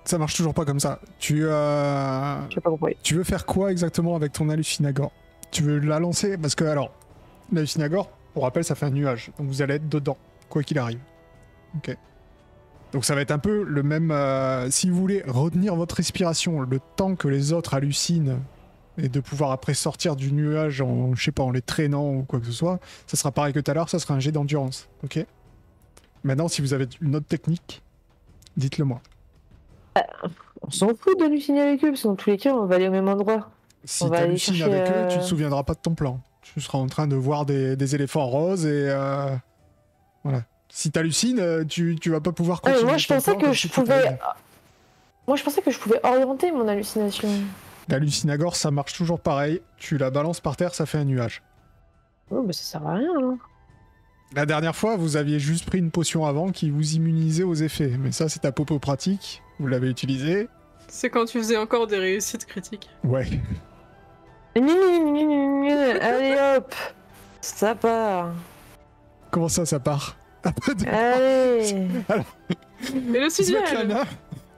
Ça marche toujours pas comme ça. J'ai pas compris. Tu veux faire quoi exactement avec ton hallucinagore? Tu veux la lancer? Parce que, alors, l'hallucinagore, pour rappel, ça fait un nuage. Donc vous allez être dedans, quoi qu'il arrive. Ok. Donc ça va être un peu le même... si vous voulez retenir votre respiration le temps que les autres hallucinent et de pouvoir après sortir du nuage en, je sais pas, en les traînant ou quoi que ce soit, ça sera pareil que tout à l'heure, ça sera un jet d'endurance. Ok. Maintenant, si vous avez une autre technique, dites-le moi. On s'en fout d'halluciner avec eux, parce que dans tous les cas, on va aller au même endroit. Si t'hallucines avec eux, tu te souviendras pas de ton plan. Tu seras en train de voir des éléphants roses et... voilà. Si t'hallucines, tu vas pas pouvoir continuer. Moi, je pensais que je pouvais... Moi, je pensais que je pouvais orienter mon hallucination. L'hallucinagore, ça marche toujours pareil. Tu la balances par terre, ça fait un nuage. Oh, bah ça sert à rien, là. La dernière fois, vous aviez juste pris une potion avant qui vous immunisait aux effets. Mais ça, c'est ta popo pratique. Vous l'avez utilisée. C'est quand tu faisais encore des réussites critiques. Ouais. Allez hop, ça part. Comment ça part? Allez. Alors, mais le signal Svetlana,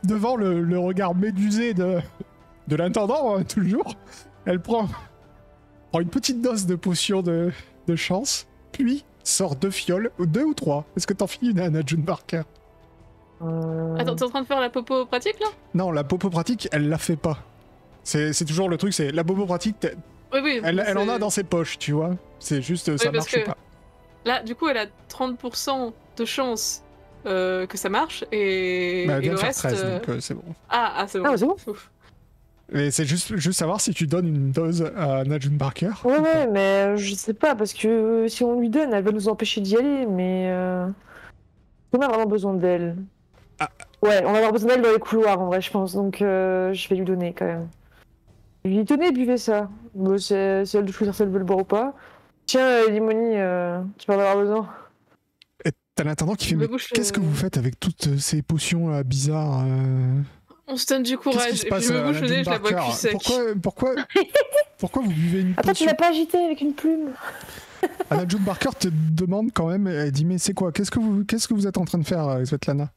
devant le regard médusé de l'intendant, toujours, elle prend une petite dose de potion de chance, puis sort 2 fioles, 2 ou 3. Est-ce que t'en finis une, Anna June Barker? Attends, t'es en train de faire la popo pratique là? Non, la popo pratique, elle la fait pas. C'est toujours le truc, c'est la popo pratique, oui, elle en a dans ses poches, tu vois. C'est juste, ça marche pas. Là, du coup, elle a 30% de chance que ça marche et, Elle vient le de faire reste... 13, donc c'est bon. Ah, c'est bon. Ah, c'est bon. Ouf. Mais c'est juste savoir si tu donnes une dose à Najun Barker. Ouais, mais je sais pas, parce que si on lui donne, elle va nous empêcher d'y aller, mais... On a vraiment besoin d'elle. Ah. Ouais, on va avoir besoin d'elle dans les couloirs, en vrai, je pense, donc je vais lui donner, quand même. Lui donner, buvez ça. Bon, c'est elle de choisir si elle veut le boire ou pas. Tiens, Limoni, tu vas en avoir besoin. Et t'as l'intendant qui fait, mais qu'est-ce que vous faites avec toutes ces potions bizarres On se donne du Qu'est-ce qui courage. se Et puis passe, je me bouche le nez, je la bois Barker cul sec. Pourquoi vous buvez une Attends, tu potion? l'as pas agité avec une plume? Anna June Barker te demande quand même, elle dit mais c'est quoi? Qu'est-ce que vous êtes en train de faire, Svetlana?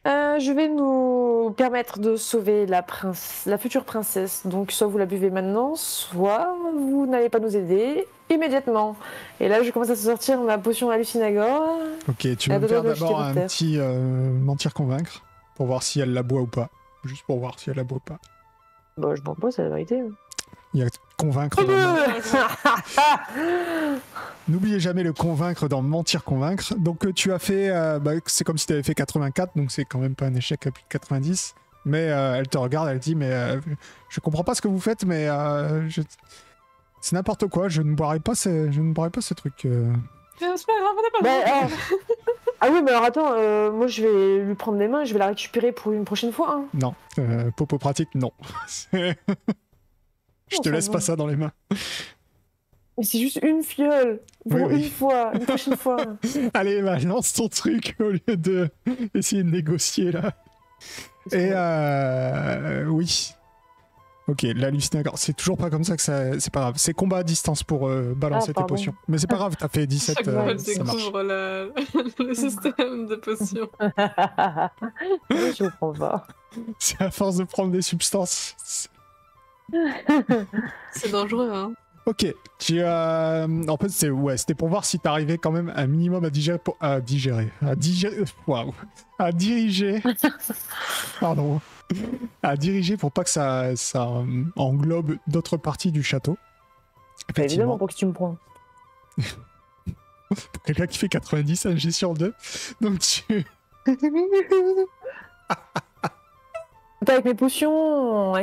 Je vais nous permettre de sauver la future princesse. Donc, soit vous la buvez maintenant, soit vous n'allez pas nous aider immédiatement. Et là, je commence à sortir ma potion hallucinagore. Ok, tu vas Elle me faire doit jeter d'abord par un terre. petit mentir-convaincre pour voir si elle la boit ou pas. Juste pour voir si elle la boit ou pas. Bon, je m'en pose, c'est la vérité. Il y a convaincre. N'oubliez jamais le convaincre dans mentir-convaincre. Donc tu as fait, c'est comme si tu avais fait 84, donc c'est quand même pas un échec à plus de 90. Mais elle te regarde, elle dit mais je comprends pas ce que vous faites, mais c'est n'importe quoi. Je ne boirai pas ce truc. C'est pas grave, on n'a pas Bah, le droit. Ah oui, mais alors attends, moi je vais lui prendre les mains et je vais la récupérer pour une prochaine fois. Hein. Non, popo pratique, non. Je te Enfin, laisse non. pas ça dans les mains. Mais c'est juste une fiole. Pour Oui, oui. une fois, une prochaine fois. Allez, lance ton truc au lieu de essayer de négocier là. Et oui. Ok, l'hallucinateur. C'est toujours pas comme ça que ça. C'est pas grave. C'est combat à distance pour balancer tes pardon. potions. Mais c'est pas grave, t'as fait 17. Chaque fois, elle Ça marche. découvre le système de potions. Je comprends pas. C'est à force de prendre des substances. C'est dangereux, hein. Ok, en fait, c'était pour voir si t'arrivais quand même un minimum à diriger. Pardon. À diriger pour pas que ça englobe d'autres parties du château. Bah, évidemment, pour que tu me prends. Pour quelqu'un qui fait 90, un G sur 2. Donc tu... Avec mes potions,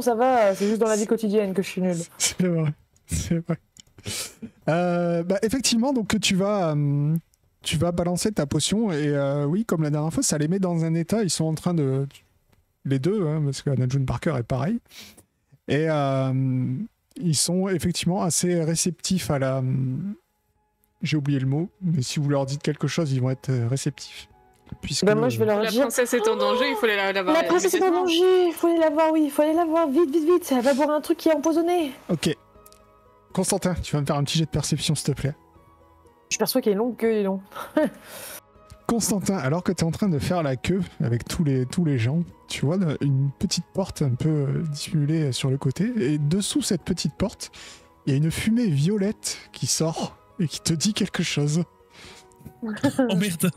ça va. C'est juste dans la vie quotidienne que je suis nulle. C'est vrai. C'est vrai. Effectivement, donc tu vas balancer ta potion et oui, comme la dernière fois, ça les met dans un état. Ils sont en train de... Les deux, hein, parce que Anna June Parker est pareil. Et ils sont effectivement assez réceptifs à la... J'ai oublié le mot, mais si vous leur dites quelque chose, ils vont être réceptifs. Puisque... Bah moi je vais leur La dire... princesse est en danger, il faut la voir. La princesse est en immédiatement. danger, il faut aller la voir, oui, il faut aller la voir, vite, vite, vite. Elle va boire un truc qui est empoisonné. Ok. Constantin, tu vas me faire un petit jet de perception, s'il te plaît. Je perçois qu'elle est longue, qu'elle est longue. Constantin, alors que tu es en train de faire la queue avec tous les gens, tu vois une petite porte un peu dissimulée sur le côté, et dessous cette petite porte, il y a une fumée violette qui sort et qui te dit quelque chose. Oh merde.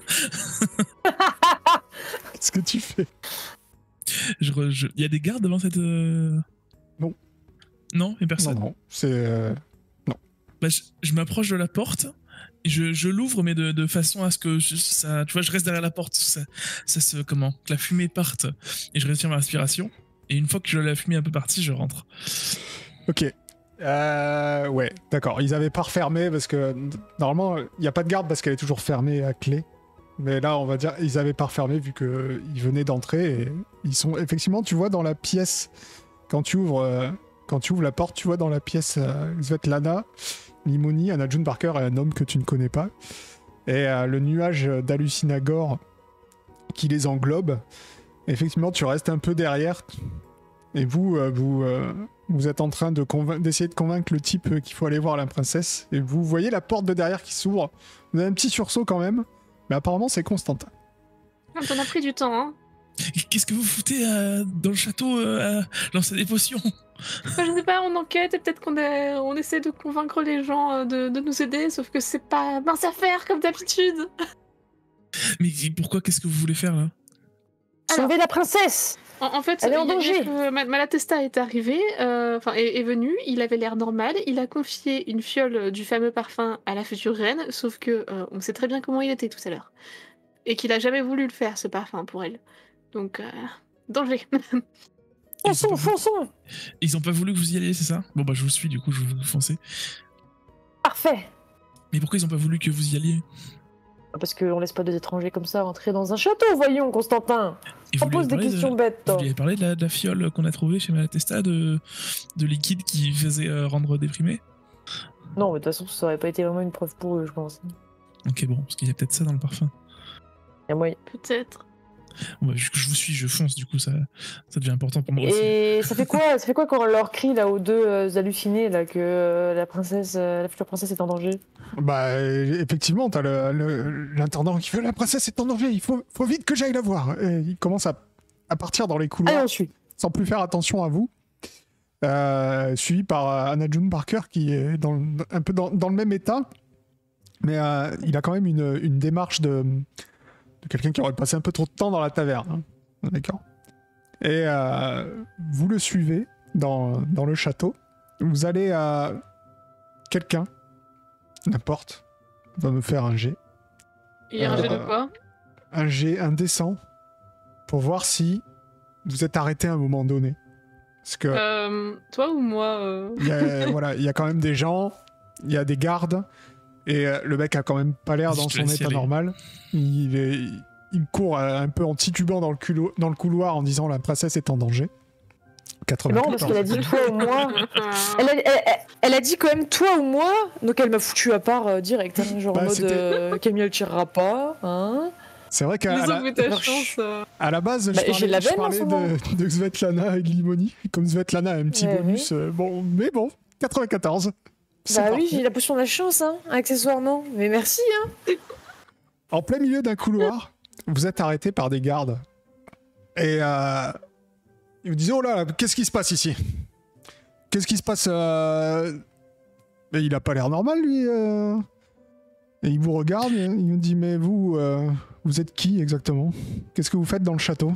Qu'est-ce que tu fais? Il y a des gardes devant cette... Non. Non, il y a personne. Non, c'est... Bah, je m'approche de la porte, et je l'ouvre, mais de façon à ce que ça, tu vois, je reste derrière la porte, que la fumée parte, et je retire ma respiration, et une fois que la fumée est un peu partie, je rentre. Ok. Ouais, d'accord. Ils avaient pas refermé parce que normalement, il n'y a pas de garde parce qu'elle est toujours fermée à clé. Mais là, on va dire, ils avaient pas refermé vu qu'ils venaient d'entrer et ils sont effectivement, tu vois, dans la pièce. Quand tu ouvres la porte, tu vois dans la pièce Svetlana, Limoni, Anna June Parker et un homme que tu ne connais pas. Et le nuage d'hallucinagore qui les englobe. Effectivement, tu restes un peu derrière. Et vous êtes en train d'essayer de convaincre le type qu'il faut aller voir la princesse. Et vous voyez la porte de derrière qui s'ouvre. Vous avez un petit sursaut quand même. Mais apparemment, c'est Constantin. On a pris du temps, hein. Qu'est-ce que vous foutez dans le château à lancer des potions? Enfin, je sais pas, on enquête et peut-être on essaie de convaincre les gens de nous aider, sauf que c'est pas mince à faire comme d'habitude. Mais pourquoi? Qu'est-ce que vous voulez faire là? Sauver la princesse. En fait, Elle est en danger. Malatesta est arrivé, est venu, il avait l'air normal, il a confié une fiole du fameux parfum à la future reine, sauf que on sait très bien comment il était tout à l'heure. Et qu'il a jamais voulu le faire, ce parfum, pour elle. Donc, danger. Fonçons. Ils ont pas voulu que vous y alliez, c'est ça? Bon bah je vous suis, du coup je vous foncez. Parfait. Mais pourquoi ils ont pas voulu que vous y alliez? Parce qu'on laisse pas des étrangers comme ça rentrer dans un château, voyons, Constantin. Et vous On lui pose avez des parlé questions bêtes, Vous toi. lui avez parlé de la fiole qu'on a trouvée chez Malatesta, de liquide qui faisait rendre déprimé? Non, mais de toute façon, ça aurait pas été vraiment une preuve pour eux, je pense. Ok bon, parce qu'il y a peut-être ça dans le parfum. Et moi, Peut-être. Bon, bah, vu que je vous suis, je fonce, du coup, ça devient important pour moi aussi. Et ça fait quoi quand on leur crie là aux deux hallucinés là que la future princesse est en danger? Bah, effectivement, t'as l'intendant qui fait la princesse est en danger, il faut vite que j'aille la voir. Et il commence à partir dans les couloirs Allez, on suit. sans plus faire attention à vous. Suivi par Anna June Parker qui est un peu dans le même état, mais il a quand même une démarche de quelqu'un qui aurait passé un peu trop de temps dans la taverne. Hein. D'accord. Et vous le suivez dans le château. Vous allez à quelqu'un, n'importe, va me faire un jet. Et un jet de quoi? Un jet indécent pour voir si vous êtes arrêté à un moment donné. Parce que toi ou moi il y a quand même des gens, il y a des gardes, et le mec a quand même pas l'air dans son état normal. Il court un peu en titubant dans le couloir en disant la princesse est en danger. 80. Non, parce qu'elle a dit toi ou moi. Elle a dit quand même toi ou moi, donc elle m'a foutu à part direct, hein, genre en mode Camille elle tirera pas, hein. C'est vrai qu'à la base, je parlais de Svetlana et de Limoni. Comme Svetlana a un petit bonus, mais bon, 94. Bah parfait. oui, j'ai la potion de la chance, hein, accessoirement. Mais merci, hein. En plein milieu d'un couloir, vous êtes arrêté par des gardes. Et ils vous disent, oh là, qu'est-ce qui se passe ici? Qu'est-ce qui se passe Mais il a pas l'air normal, lui. Et il vous regarde, il vous dit, mais vous êtes qui exactement? Qu'est-ce que vous faites dans le château?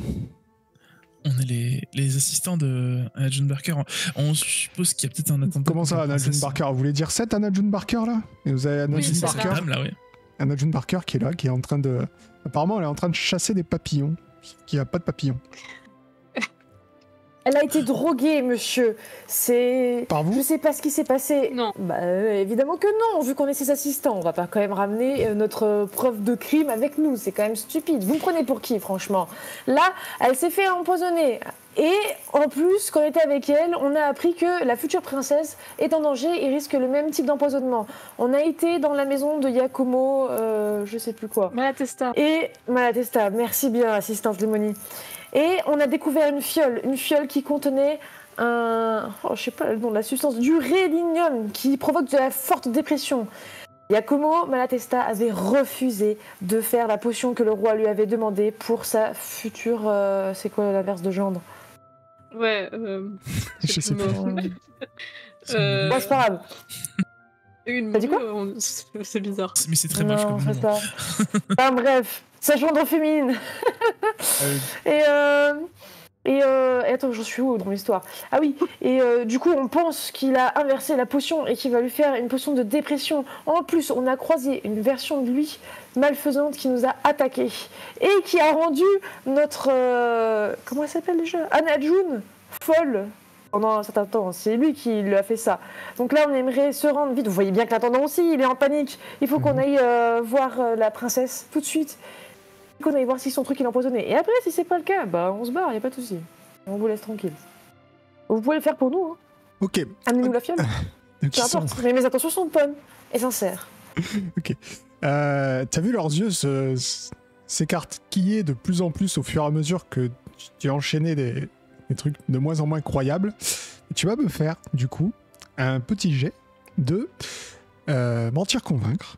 On est les assistants de Anna June Parker. On suppose qu'il y a peut-être un attentat. Comment ça, Anna June Parker? Vous voulez dire cette Anna June Parker là? Et vous avez Anna June Parker. Là, oui. Anna June Parker qui est là, qui est en train de. Apparemment, elle est en train de chasser des papillons. Qui a pas de papillons. Elle a été droguée, monsieur. C'est... Par vous? Je sais pas ce qui s'est passé. Non. Bah, évidemment que non, vu qu'on est ses assistants. On va pas quand même ramener notre preuve de crime avec nous. C'est quand même stupide. Vous me prenez pour qui, franchement? Là, elle s'est fait empoisonner. Et en plus, quand on était avec elle, on a appris que la future princesse est en danger et risque le même type d'empoisonnement. On a été dans la maison de Giacomo, je sais plus quoi. Malatesta. Et Malatesta, merci bien, assistante Limoni. Et on a découvert une fiole qui contenait je sais pas le nom de la substance, du rélinium qui provoque de la forte dépression. Giacomo Malatesta avait refusé de faire la potion que le roi lui avait demandée pour sa future... c'est quoi l'inverse de gendre? Ouais, je sais pas. Bon, c'est pas grave. T'as dit quoi? C'est bizarre. Mais c'est très moche comme nom. Ça. Enfin bref, sa gendre féminine. Et attends, j'en suis où dans l'histoire? Ah oui, et du coup, on pense qu'il a inversé la potion et qu'il va lui faire une potion de dépression. En plus, on a croisé une version de lui malfaisante qui nous a attaqués et qui a rendu notre... comment elle s'appelle déjà? Anna June folle pendant un certain temps. C'est lui qui lui a fait ça. Donc là, on aimerait se rendre vite. Vous voyez bien que l'intendant aussi, il est en panique. Il faut qu'on aille voir la princesse tout de suite. Qu'on aille voir si son truc il est empoisonné. Et après, si c'est pas le cas, bah on se barre, y a pas de souci. On vous laisse tranquille. Vous pouvez le faire pour nous, hein. Ok. Amenez-nous la fiole. Peu importe, mais mes intentions sont bonnes et sincères. Ok. T'as vu leurs yeux s'écarquiller de plus en plus au fur et à mesure que tu enchaînais des trucs de moins en moins croyables. Et tu vas me faire, du coup, un petit jet de mentir convaincre.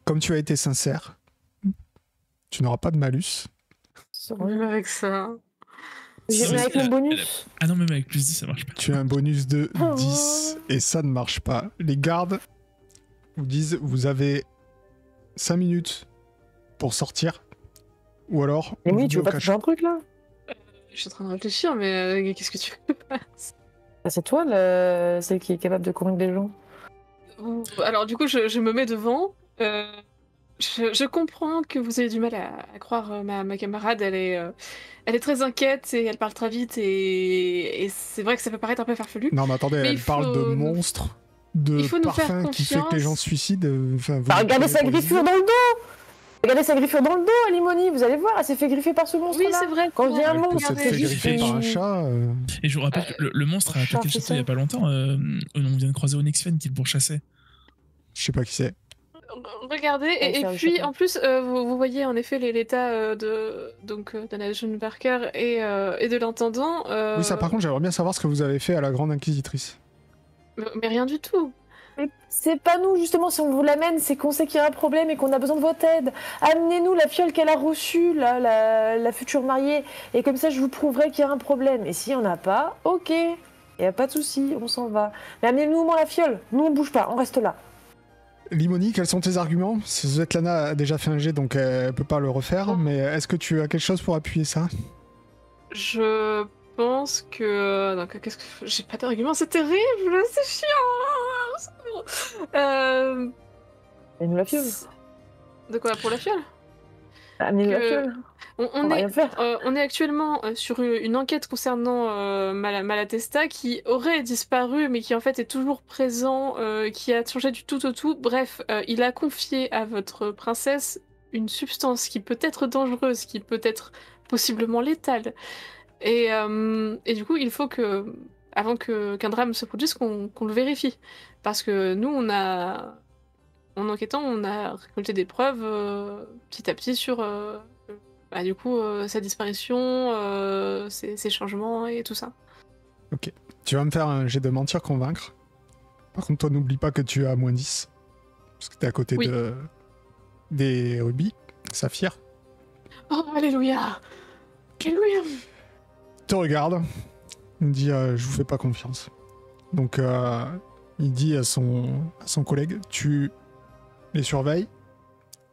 Comme tu as été sincère, tu n'auras pas de malus. Même avec ça. Mais avec mon bonus. Ah non, même avec plus 10, ça marche pas. Tu as un bonus de 10 et ça ne marche pas. Les gardes vous disent vous avez 5 minutes pour sortir. Ou alors. Mais oui, tu veux pas te faire un truc là? Je suis en train de réfléchir, mais qu'est-ce que tu veux? C'est toi celle qui est capable de convaincre des gens. Alors du coup, je me mets devant. Je comprends que vous avez du mal à croire ma camarade. Elle est très inquiète et elle parle très vite et c'est vrai que ça peut paraître un peu farfelu. Non mais attendez, elle parle de monstres, de parfums qui fait que les gens se suicident. Regardez sa griffure dans le dos! Regardez sa griffure dans le dos, Limoni, vous allez voir, elle s'est fait griffer par ce monstre-là. Oui, c'est vrai. Quand je dis un monstre, elle s'est fait griffer par un chat. Et je vous rappelle que le monstre a attaqué le château il y a pas longtemps. On vient de croiser Onyxfen qui le pourchassait. Je sais pas qui c'est. regardez, et puis en plus, vous voyez en effet l'état d'Anna June Parker et de l'intendant. Oui, ça par contre, j'aimerais bien savoir ce que vous avez fait à la Grande Inquisitrice. Mais rien du tout. Mais c'est pas nous, justement, si on vous l'amène, c'est qu'on sait qu'il y a un problème et qu'on a besoin de votre aide. Amenez-nous la fiole qu'elle a reçue, là, la future mariée, et comme ça je vous prouverai qu'il y a un problème. Et s'il n'y en a pas, ok, il n'y a pas de souci, on s'en va. Mais amenez-nous au moins la fiole, nous on bouge pas, on reste là. Limoni, quels sont tes arguments? Svetlana a déjà fait un jet, donc elle peut pas le refaire, mais est-ce que tu as quelque chose pour appuyer ça? Je pense que... Donc, qu'est-ce que... J'ai pas d'argument, c'est terrible, c'est chiant. Amenez-nous la fiole. De quoi, pour la fiole? Amenez-nous la fiole. On va rien faire. On est actuellement sur une enquête concernant Malatesta qui aurait disparu, mais qui en fait est toujours présent, qui a changé du tout au tout. Bref, il a confié à votre princesse une substance qui peut être dangereuse, qui peut être possiblement létale. Et du coup, il faut que, avant qu'un drame se produise, qu'on le vérifie. Parce que nous, en enquêtant, on a récolté des preuves petit à petit sur... du coup, sa disparition, ses changements et tout ça. Ok. Tu vas me faire un jet de mentir convaincre. Par contre, toi, n'oublie pas que tu as -10. Parce que t'es à côté des rubis, saphir. Oh, alléluia! Alléluia! Il te regarde. Il dit je vous fais pas confiance. Donc, il dit à son collègue, tu les surveilles.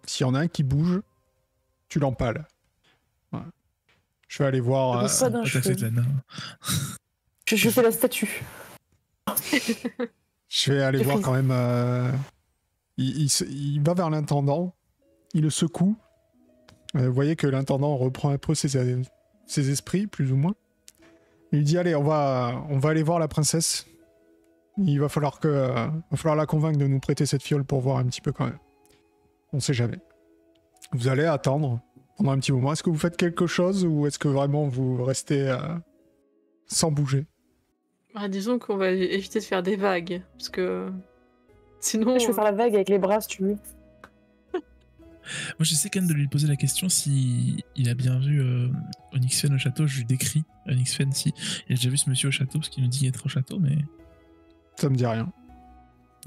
S'il y en a un qui bouge, tu l'empales. Voilà. Je vais aller voir. Je fais la statue. Je vais aller voir quand même. Il va vers l'intendant. Il le secoue. Vous voyez que l'intendant reprend un peu ses esprits, plus ou moins. Il dit allez, on va aller voir la princesse. Il va falloir la convaincre de nous prêter cette fiole pour voir un petit peu quand même. On sait jamais. Vous allez attendre pendant un petit moment. Est-ce que vous faites quelque chose ou est-ce que vraiment vous restez sans bouger? Disons qu'on va éviter de faire des vagues, parce que sinon... Je peux faire la vague avec les bras si tu veux. Moi j'essaie quand même de lui poser la question si il a bien vu Onyxfen au château. Je lui décris Onyxfen si il a déjà vu ce monsieur au château, parce qu'il nous dit être au château, mais... Ça me dit rien.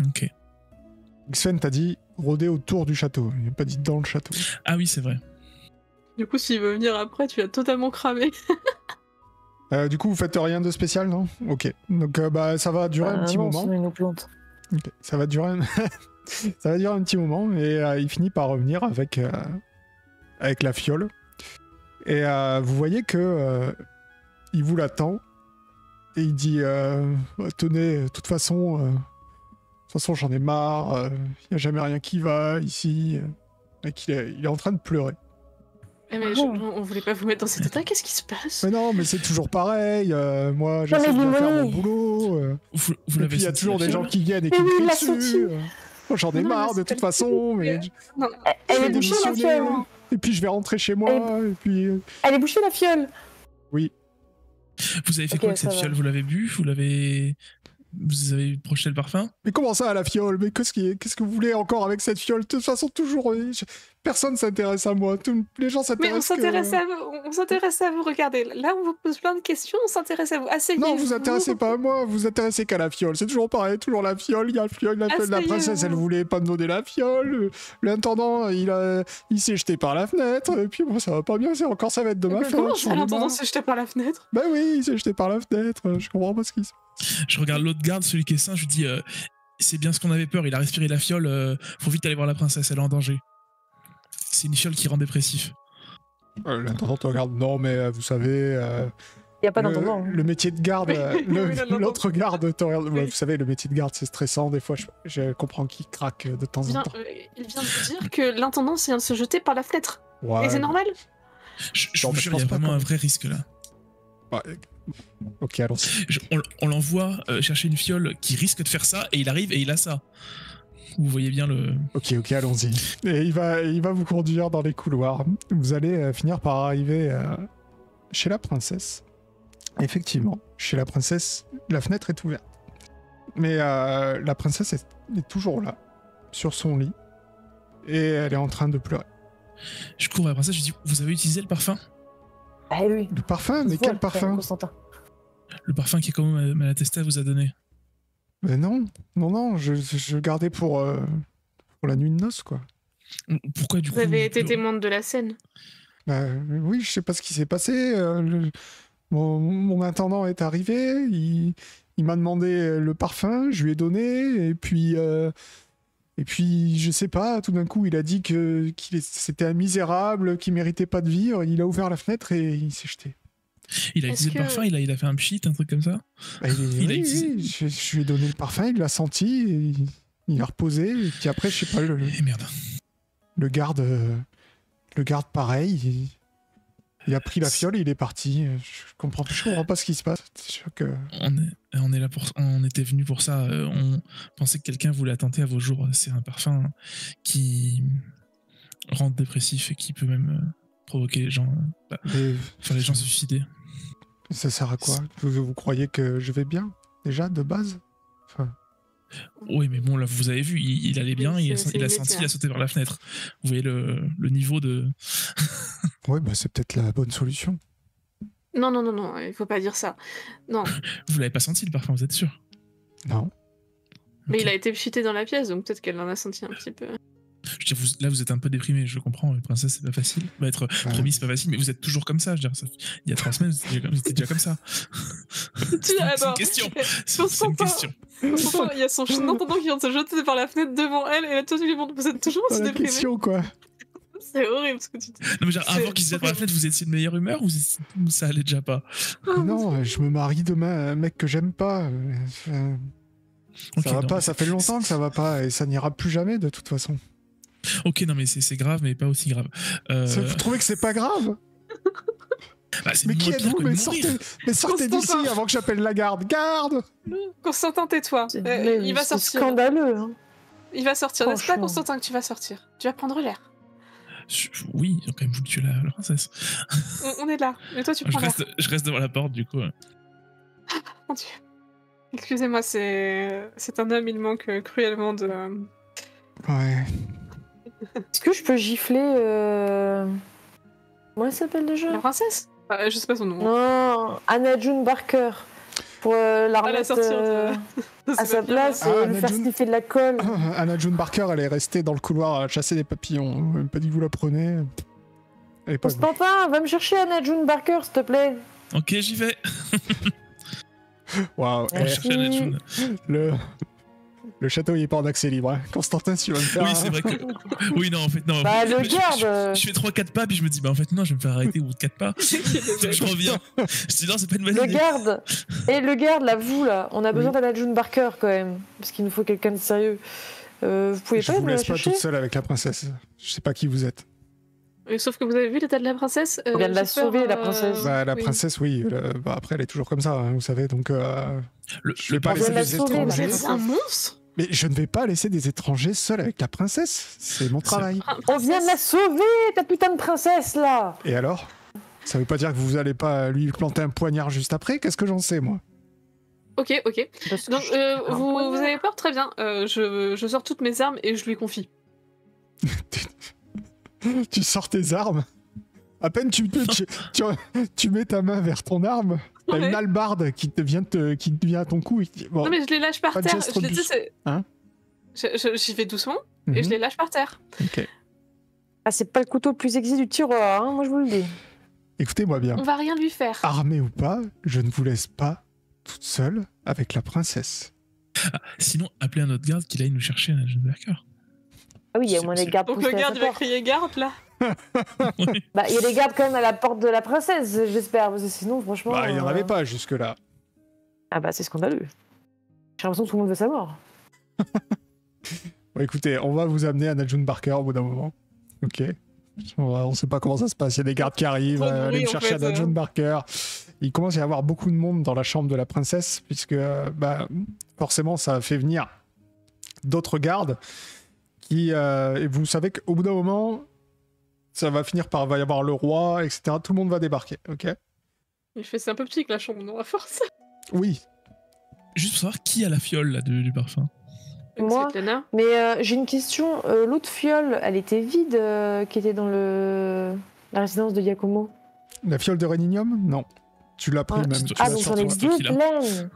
Ok. Onyxfen t'a dit rôder autour du château, il n'a pas dit dans le château. Ah oui, c'est vrai. Du coup, s'il veut venir après, tu vas totalement cramer. Du coup, vous faites rien de spécial, non? Ok. Donc, ça va durer un petit moment. Sinon il nous plante. Okay. Ça va durer un petit moment et il finit par revenir avec la fiole. Et vous voyez que il vous l'attend et il dit tenez, de toute façon, j'en ai marre. Il n'y a jamais rien qui va ici. Et il est en train de pleurer. Mais on voulait pas vous mettre dans cet état, qu'est-ce qui se passe? Mais non, mais c'est toujours pareil. Moi, j'essaie de faire mon boulot. Vous et puis il y a toujours des gens qui viennent et qui me crient dessus. J'en ai marre de toute façon. Mais elle est bouchée la fiole. Et puis je vais rentrer chez moi. Et puis... Elle est bouchée la fiole. Oui. Vous avez fait quoi avec cette fiole? Vous l'avez bu? Vous avez projeté le parfum? Mais comment ça, à la fiole? Mais qu'est-ce que vous voulez encore avec cette fiole? De toute façon, toujours... Personne s'intéresse à moi. Les gens s'intéressent. Mais on s'intéresse à vous. Regardez, là, on vous pose plein de questions. On s'intéresse à vous. Asseyez-vous. Non, vous intéressez pas à moi. Vous intéressez qu'à la fiole. C'est toujours pareil. Toujours la fiole. Il y a la fiole. La princesse, elle voulait pas me donner la fiole. L'intendant, il s'est jeté par la fenêtre. Et puis bon, ça va pas bien. Ça va être de ma faute. Comment ça, l'intendant s'est jeté par la fenêtre? Bah oui, il s'est jeté par la fenêtre. Je comprends pas ce qui se passe. Je regarde l'autre garde, celui qui est sain, je lui dis c'est bien ce qu'on avait peur, il a respiré la fiole, faut vite aller voir la princesse, elle est en danger. C'est une fiole qui rend dépressif. L'intendant te regarde, non mais vous savez... Il n'y a pas d'intendant. Le métier de garde, l'autre garde te regarde. Ouais, vous savez, le métier de garde c'est stressant, des fois je comprends qu'il craque de temps en temps. Il vient de vous dire que l'intendant vient de se jeter par la fenêtre. Ouais. Et c'est normal? Je vous jure, il y a vraiment un vrai risque là. Ouais. Ok, allons-y. On l'envoie chercher une fiole qui risque de faire ça, et il arrive et il a ça. Vous voyez bien le... Ok, allons-y. Et il va vous conduire dans les couloirs. Vous allez finir par arriver chez la princesse. Effectivement, chez la princesse, la fenêtre est ouverte. Mais la princesse est toujours là, sur son lit. et elle est en train de pleurer. Je cours après ça, je lui dis, vous avez utilisé le parfum? Ah oui. Le parfum? Mais quel parfum? Constantin. Le parfum qui, comme Malatesta vous a donné. Mais non, je le gardais pour la nuit de noces, quoi. Pourquoi du coup Vous avez été témoin de la scène. Bah, oui, je sais pas ce qui s'est passé. Mon intendant est arrivé, il m'a demandé le parfum, je lui ai donné, et puis je sais pas, tout d'un coup, il a dit c'était un misérable, qu'il méritait pas de vivre, il a ouvert la fenêtre et il s'est jeté. Il a utilisé le parfum, il a fait un pchit, un truc comme ça? Bah, oui, je lui ai donné le parfum, il l'a senti, et il a reposé, et puis après, je sais pas, Eh merde. le garde pareil, il a pris la fiole et il est parti. Je comprends pas ce qui se passe. C'est sûr que... on était venu pour ça. On pensait que quelqu'un voulait attenter à vos jours. C'est un parfum qui rend dépressif et qui peut même provoquer les gens, faire les gens se suicider. Ça sert à quoi? Vous croyez que je vais bien déjà de base? Oui, mais bon, là, vous avez vu, il allait bien, il a senti, il a sauté vers la fenêtre. Vous voyez le niveau de... Oui, bah c'est peut-être la bonne solution. Non, il faut pas dire ça. Non. Vous l'avez pas senti, le parfum, vous êtes sûr? Non. Mais Ok. il a été pchité dans la pièce, donc peut-être qu'elle en a senti un petit peu. Je veux dire, là, vous êtes un peu déprimé, je comprends, princesse, c'est pas facile. Être promis, c'est pas facile, mais vous êtes toujours comme ça. Je veux dire, il y a 3 semaines, vous étiez déjà comme ça. C'est une question. C'est une question. Il y a son intendant qui vient de se jeter par la fenêtre devant elle, et là, toi, tu lui demandes, vous êtes toujours aussi La déprimé? question, quoi. C'est horrible ce que tu dis. Non, mais genre, avant qu'il se jette par la fenêtre, vous étiez de meilleure humeur ou ça allait déjà pas? Non, je me marie demain à un mec que j'aime pas. Ok, Ça va non, pas, mais ça fait longtemps que ça va pas, et ça n'ira plus jamais de toute façon. Ok, non, mais c'est grave, mais pas aussi grave. Vous trouvez que c'est pas grave? Bah, c'est Mais qui moins pire êtes-vous? que de Mais mourir. sortez d'ici Constantin. avant que j'appelle la garde. Garde! Constantin, tais-toi. Mais Il va c'est sortir. scandaleux. Hein. Il va sortir, n'est-ce pas, Franchement. Constantin, que tu vas sortir? Tu vas prendre l'air. Oui, ils ont quand même voulu tuer la princesse. On est là, mais toi, tu prends l'air. Je reste devant la porte, du coup. Mon Dieu. Excusez-moi, c'est un homme, il manque cruellement de... Ouais. Est-ce que je peux gifler comment elle s'appelle déjà? La princesse? Je sais pas son nom. Non, Anna June Barker. Pour la la remettre sortir à sa place Ah, et Anna lui faire June. sniffer de la colle. Anna June Barker, elle est restée dans le couloir à chasser des papillons. On m'a même pas dit que vous la prenez. Elle est pas venue. Constantin, va me chercher Anna June Barker, s'il te plaît. Ok, j'y vais. Waouh. On va chercher Anna June. Le château, il est pas en accès libre. Hein. Constantin, si tu vas me faire... Oui, c'est vrai que. Oui, non, en fait, non. Bah, le je- garde. Je fais 3-4 pas, puis je me dis, bah en fait, non, je vais me faire arrêter au bout de 4 pas. Je reviens. Je dis, non, c'est pas une bonne Le idée. garde. Et le garde, là, vous, là, on a besoin d'Anna June Barker, quand même. Parce qu'il nous faut quelqu'un de sérieux. Vous pouvez Je pas vous me la laisse pas chercher? toute seule avec la princesse. Je sais pas qui vous êtes. Sauf que vous avez vu l'état de la princesse? On vient de la j'ai peur, sauver, la princesse. Bah, la oui. princesse, oui. Après, elle est toujours comme ça, hein, vous savez. Donc, je vais pas on vient laisser de la des sauver, Vous étrangers. êtes un monstre? Mais je ne vais pas laisser des étrangers seuls avec la princesse. C'est mon travail. On vient de la sauver, ta putain de princesse, là. Et alors? Ça veut pas dire que vous allez pas lui planter un poignard juste après? Qu'est-ce que j'en sais, moi? Ok. Parce que Donc, je- vous avez peur? Très bien. Je sors toutes mes armes et je lui confie. Tu sors tes armes? À peine tu mets ta main vers ton arme, t'as Ouais. une hallebarde qui vient à ton cou et qui... Bon, Non, mais je les lâche par pas de terre. geste Je les dis, robuste. c'est... Hein J'y vais doucement et mhm, je les lâche par terre. ok. Ah, c'est pas le couteau le plus aiguisé du tiroir, hein, moi je vous le dis. Écoutez-moi bien. On va rien lui faire. Armé ou pas, je ne vous laisse pas toute seule avec la princesse. Sinon, appelez un autre garde qu'il aille nous chercher Anna June Barker. Ah oui, il y a au moins des gardes Donc postés le à garde, sa il va porte. crier garde, là. Bah, il y a des gardes quand même à la porte de la princesse, j'espère, parce que sinon, franchement... Bah, il n'y en avait pas jusque-là. Ah bah, c'est scandaleux. J'ai l'impression que tout le monde veut savoir. Bon, écoutez, on va vous amener à Najun Barker au bout d'un moment. Ok. On sait pas comment ça se passe. Il y a des gardes qui arrivent, Trop de aller bruit, me en chercher fait, à Najun Barker. Il commence à y avoir beaucoup de monde dans la chambre de la princesse, puisque bah, forcément, ça a fait venir d'autres gardes. Et vous savez qu'au bout d'un moment, ça va finir par... va y avoir le roi, etc. Tout le monde va débarquer, ok? Il fait, c'est un peu petit que la chambre, non, à force. Oui. Juste pour savoir qui a la fiole là, du parfum. Moi, Svetlana. mais j'ai une question. L'autre fiole, elle était vide qui était dans la résidence de Giacomo. La fiole de rhéninium? Non. Tu l'as pris Ouais. même. Ah, Tu Ah, l'as donc sur j'en ai sorti. toi. deux Stock, il a. pleines.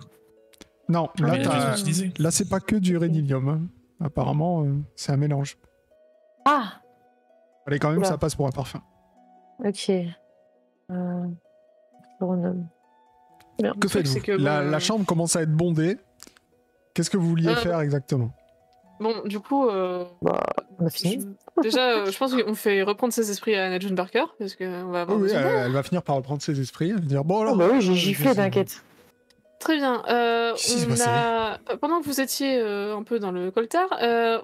Non, Ah, là, Mais il a t'as- dû utiliser. là c'est pas que du rhénilium. Hein. Apparemment, c'est un mélange. Ah, Allez, quand même, Oula. ça passe pour un parfum. ok. Bonhomme. Bien. Que Le truc, faites-vous? c'est que, La chambre commence à être bondée. Qu'est-ce que vous vouliez faire exactement? Bon, du coup, Bah, on a fini. déjà, je pense qu'on fait reprendre ses esprits à Anna June Barker, parce qu'on va avoir Oui, besoin d'elle. elle va finir par reprendre ses esprits. Elle va dire bon Oh, alors. bah oui, j'ai giflé, t'inquiète. Très bien. Qu'est-ce qui s'est On passé a... Pendant que vous étiez un peu dans le coltard,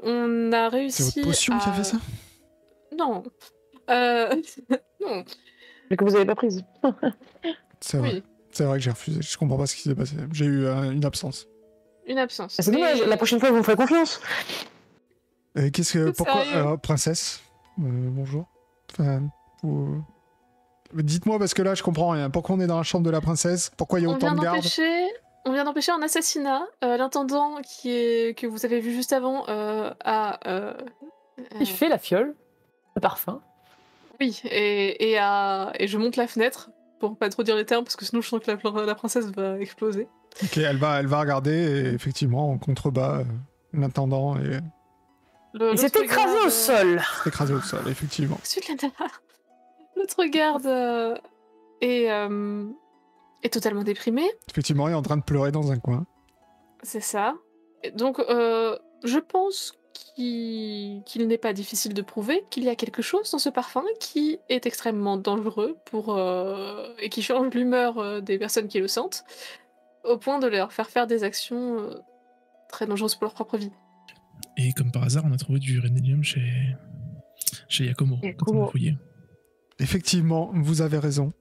on a réussi C'est votre potion qui a fait ça? Non. Non, Mais que vous avez pas prise. C'est vrai. oui, C'est vrai que j'ai refusé. Je comprends pas ce qui s'est passé. J'ai eu une absence. une absence. Ah, c'est Mais- dommage, la prochaine fois, vous me ferez confiance. Et qu'est-ce que. Pourquoi. Sérieux Princesse, bonjour. Enfin, dites-moi parce que là je comprends rien. Pourquoi on est dans la chambre de la princesse? Pourquoi il y a On vient autant de gardes? On vient d'empêcher un assassinat. L'intendant que vous avez vu juste avant Il fait la fiole, le parfum. Oui, et je monte la fenêtre pour pas trop dire les termes parce que sinon je sens que la princesse va exploser. Ok, elle va regarder et effectivement en contrebas l'intendant est Il s'est écrasé au sol. écrasé au sol, effectivement. L'autre garde est totalement déprimé, Effectivement, il est en train de pleurer dans un coin. c'est ça. Et donc je pense qu'il n'est pas difficile de prouver qu'il y a quelque chose dans ce parfum qui est extrêmement dangereux et qui change l'humeur des personnes qui le sentent, au point de leur faire des actions très dangereuses pour leur propre vie. Et comme par hasard, on a trouvé du rhénilium chez Giacomo. Quand on a fouillé. Effectivement, vous avez raison.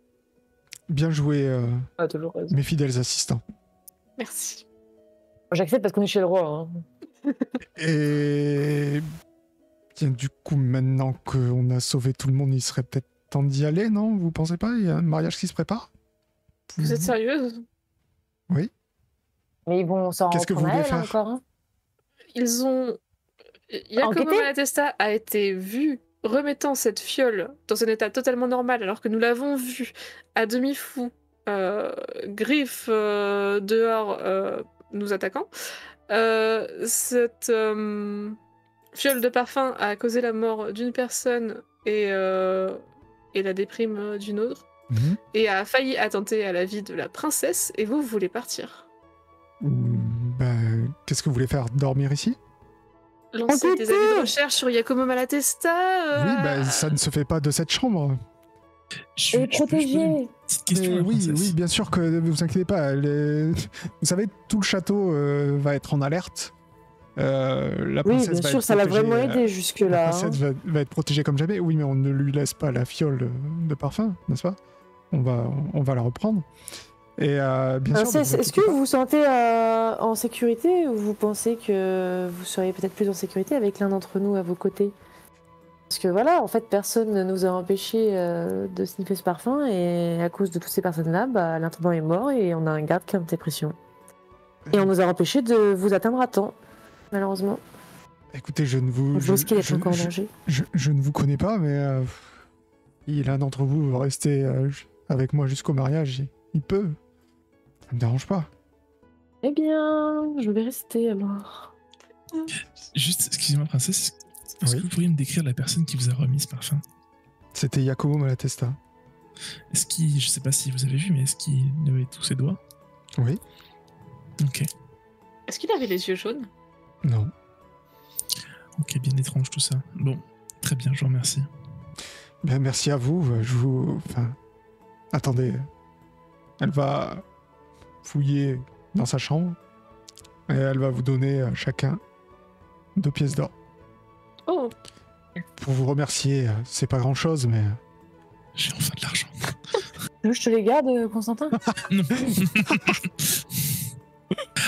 Bien joué, Ah, toujours raison. mes fidèles assistants. Merci. J'accepte parce qu'on est chez le roi. Hein. Et bien, du coup, maintenant qu'on a sauvé tout le monde, il serait peut-être temps d'y aller, non? Vous pensez pas? Il y a un mariage qui se prépare? Vous êtes sérieuse? Oui. Mais ils vont s'en Qu'est-ce que reprendre vous à voulez elle faire? encore. Hein. Ils ont... Giacomo Enquêté Malatesta a été vu remettant cette fiole dans un état totalement normal alors que nous l'avons vu à demi fou, griffe dehors, nous attaquant. Cette fiole de parfum a causé la mort d'une personne et la déprime d'une autre, Mhm. et a failli attenter à la vie de la princesse, et vous voulez partir. Qu'est-ce que vous voulez faire? Dormir ici? Lancer Enquêtez des avis de recherche sur Giacomo Malatesta Oui, ça ne se fait pas de cette chambre. Je peux poser Protégé. une petite question à la oui, princesse. oui, bien sûr que ne vous inquiétez pas. Vous savez, tout le château va être en alerte. La Oui, princesse bien va sûr, être ça l'a protégée, vraiment aidé La jusque-là. princesse va être protégée comme jamais. Oui, mais on ne lui laisse pas la fiole de parfum, n'est-ce pas? On va la reprendre. Et bien sûr. Princesse, est-ce que vous vous sentez en sécurité ou vous pensez que vous seriez peut-être plus en sécurité avec l'un d'entre nous à vos côtés? Parce que voilà, en fait, personne ne nous a empêché de sniffer ce parfum et à cause de toutes ces personnes-là, bah, l'intendant est mort et on a un garde qui est en dépression. Et on nous a empêché de vous atteindre à temps, malheureusement. Écoutez, je ne vous. Je risquais d'être encore en danger. Je ne vous connais pas, mais si l'un d'entre vous veut rester avec moi jusqu'au mariage, il peut. Ça me dérange pas. Eh bien, je vais rester alors. Juste, excusez-moi, princesse, est-ce Oui. que vous pourriez me décrire la personne qui vous a remis ce parfum? C'était Giacomo Malatesta. Est-ce qu'il, je sais pas si vous avez vu, mais est-ce qu'il avait tous ses doigts? Oui. Ok, Est-ce qu'il avait les yeux jaunes? Non. ok, bien étrange tout ça. Bon, très bien, je vous remercie. Bien, merci à vous. Enfin, attendez. Elle va fouiller dans sa chambre et elle va vous donner à chacun 2 pièces d'or. Oh, Pour vous remercier, c'est pas grand-chose, mais J'ai enfin de l'argent. Tu veux que je te les garde, Constantin? Non.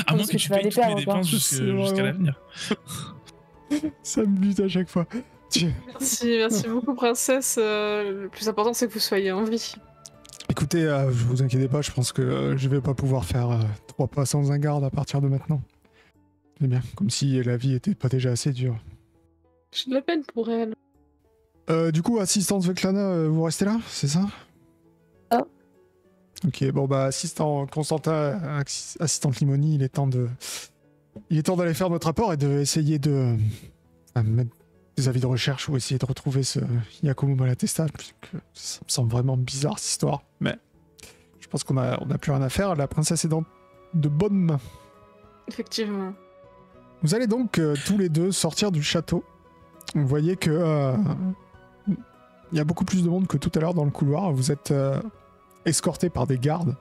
À moins Parce que que tu tu vas payes les toutes mes perdre encore. dépenses C'est jusqu'à vraiment- l'avenir. ça me bute à chaque fois. merci beaucoup, princesse. Le plus important, c'est que vous soyez en vie. Écoutez, je vous inquiétez pas, je pense que je vais pas pouvoir faire 3 pas sans un garde à partir de maintenant. C'est bien, comme si la vie était pas déjà assez dure. J'ai de la peine pour elle. Du coup, assistante Svetlana, vous restez là, c'est ça? Ah. Ok, bon bah assistant Constantin, assistante Limoni, il est temps d'aller faire notre rapport et d'essayer de mettre des avis de recherche ou essayer de retrouver ce Giacomo Malatesta, puisque ça me semble vraiment bizarre cette histoire, mais je pense qu'on a plus rien à faire, la princesse est dans de bonnes mains. Effectivement. Vous allez donc tous les deux sortir du château. Vous voyez que il y a beaucoup plus de monde que tout à l'heure dans le couloir. Vous êtes escorté par des gardes.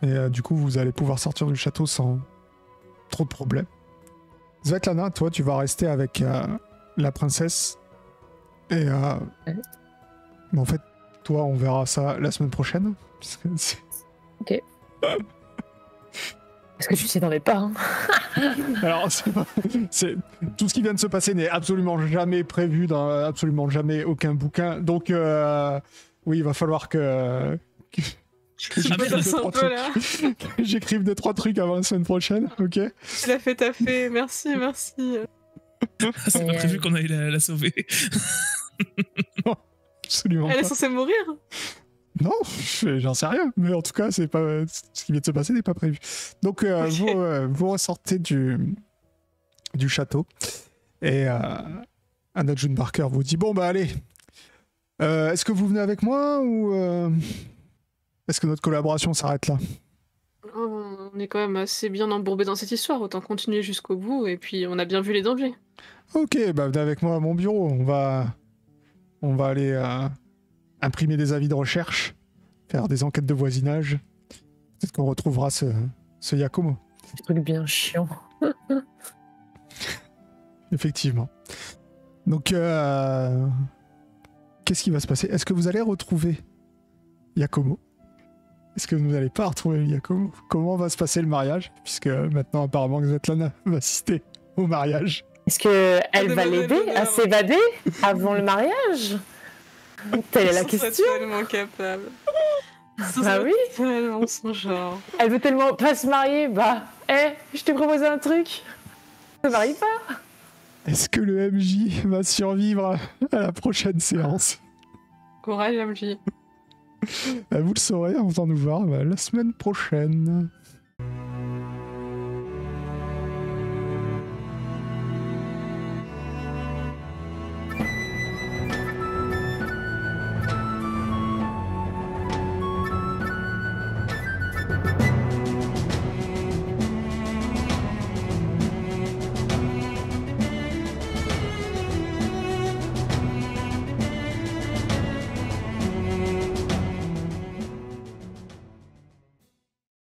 Et du coup, vous allez pouvoir sortir du château sans trop de problèmes. Svetlana, toi, tu vas rester avec la princesse. Et en fait, toi, on verra ça la semaine prochaine. Parce que Ok. Est-ce que tu t'y attendais pas, hein? Alors, tout ce qui vient de se passer n'est absolument jamais prévu dans absolument jamais aucun bouquin. Donc, oui, il va falloir que j'écrive 2-3 trucs avant la semaine prochaine, ok? Tu l'as fait taffer, merci. C'est pas prévu qu'on aille la sauver. Absolument Elle est pas. censée mourir? Non, j'en sais rien, mais en tout cas, c'est pas ce qui vient de se passer n'est pas prévu. Donc, Ok. vous ressortez du château et Anna June Barker vous dit bon bah allez, est-ce que vous venez avec moi ou est-ce que notre collaboration s'arrête là? On est quand même assez bien embourbé dans cette histoire, autant continuer jusqu'au bout, et puis on a bien vu les dangers. Ok, bah venez avec moi à mon bureau, on va aller imprimer des avis de recherche, faire des enquêtes de voisinage. Peut-être qu'on retrouvera ce Giacomo. Des trucs bien chiants. Effectivement. Donc, qu'est-ce qui va se passer? Est-ce que vous allez retrouver Giacomo? Est-ce que vous n'allez pas retrouver Giacomo? Comment va se passer le mariage? Puisque maintenant, apparemment, Svetlana va assister au mariage. Est-ce qu'elle va Mademoiselle l'aider à Bonheur. s'évader avant le mariage? Telle est la Ils sont question. tellement capables. Bah oui. Tellement son genre. Elle veut tellement pas se marier. Bah, je t'ai proposé un truc. Ne se marie pas. Est-ce que le MJ va survivre à la prochaine séance? Courage, MJ. Vous le saurez en venant nous voir la semaine prochaine.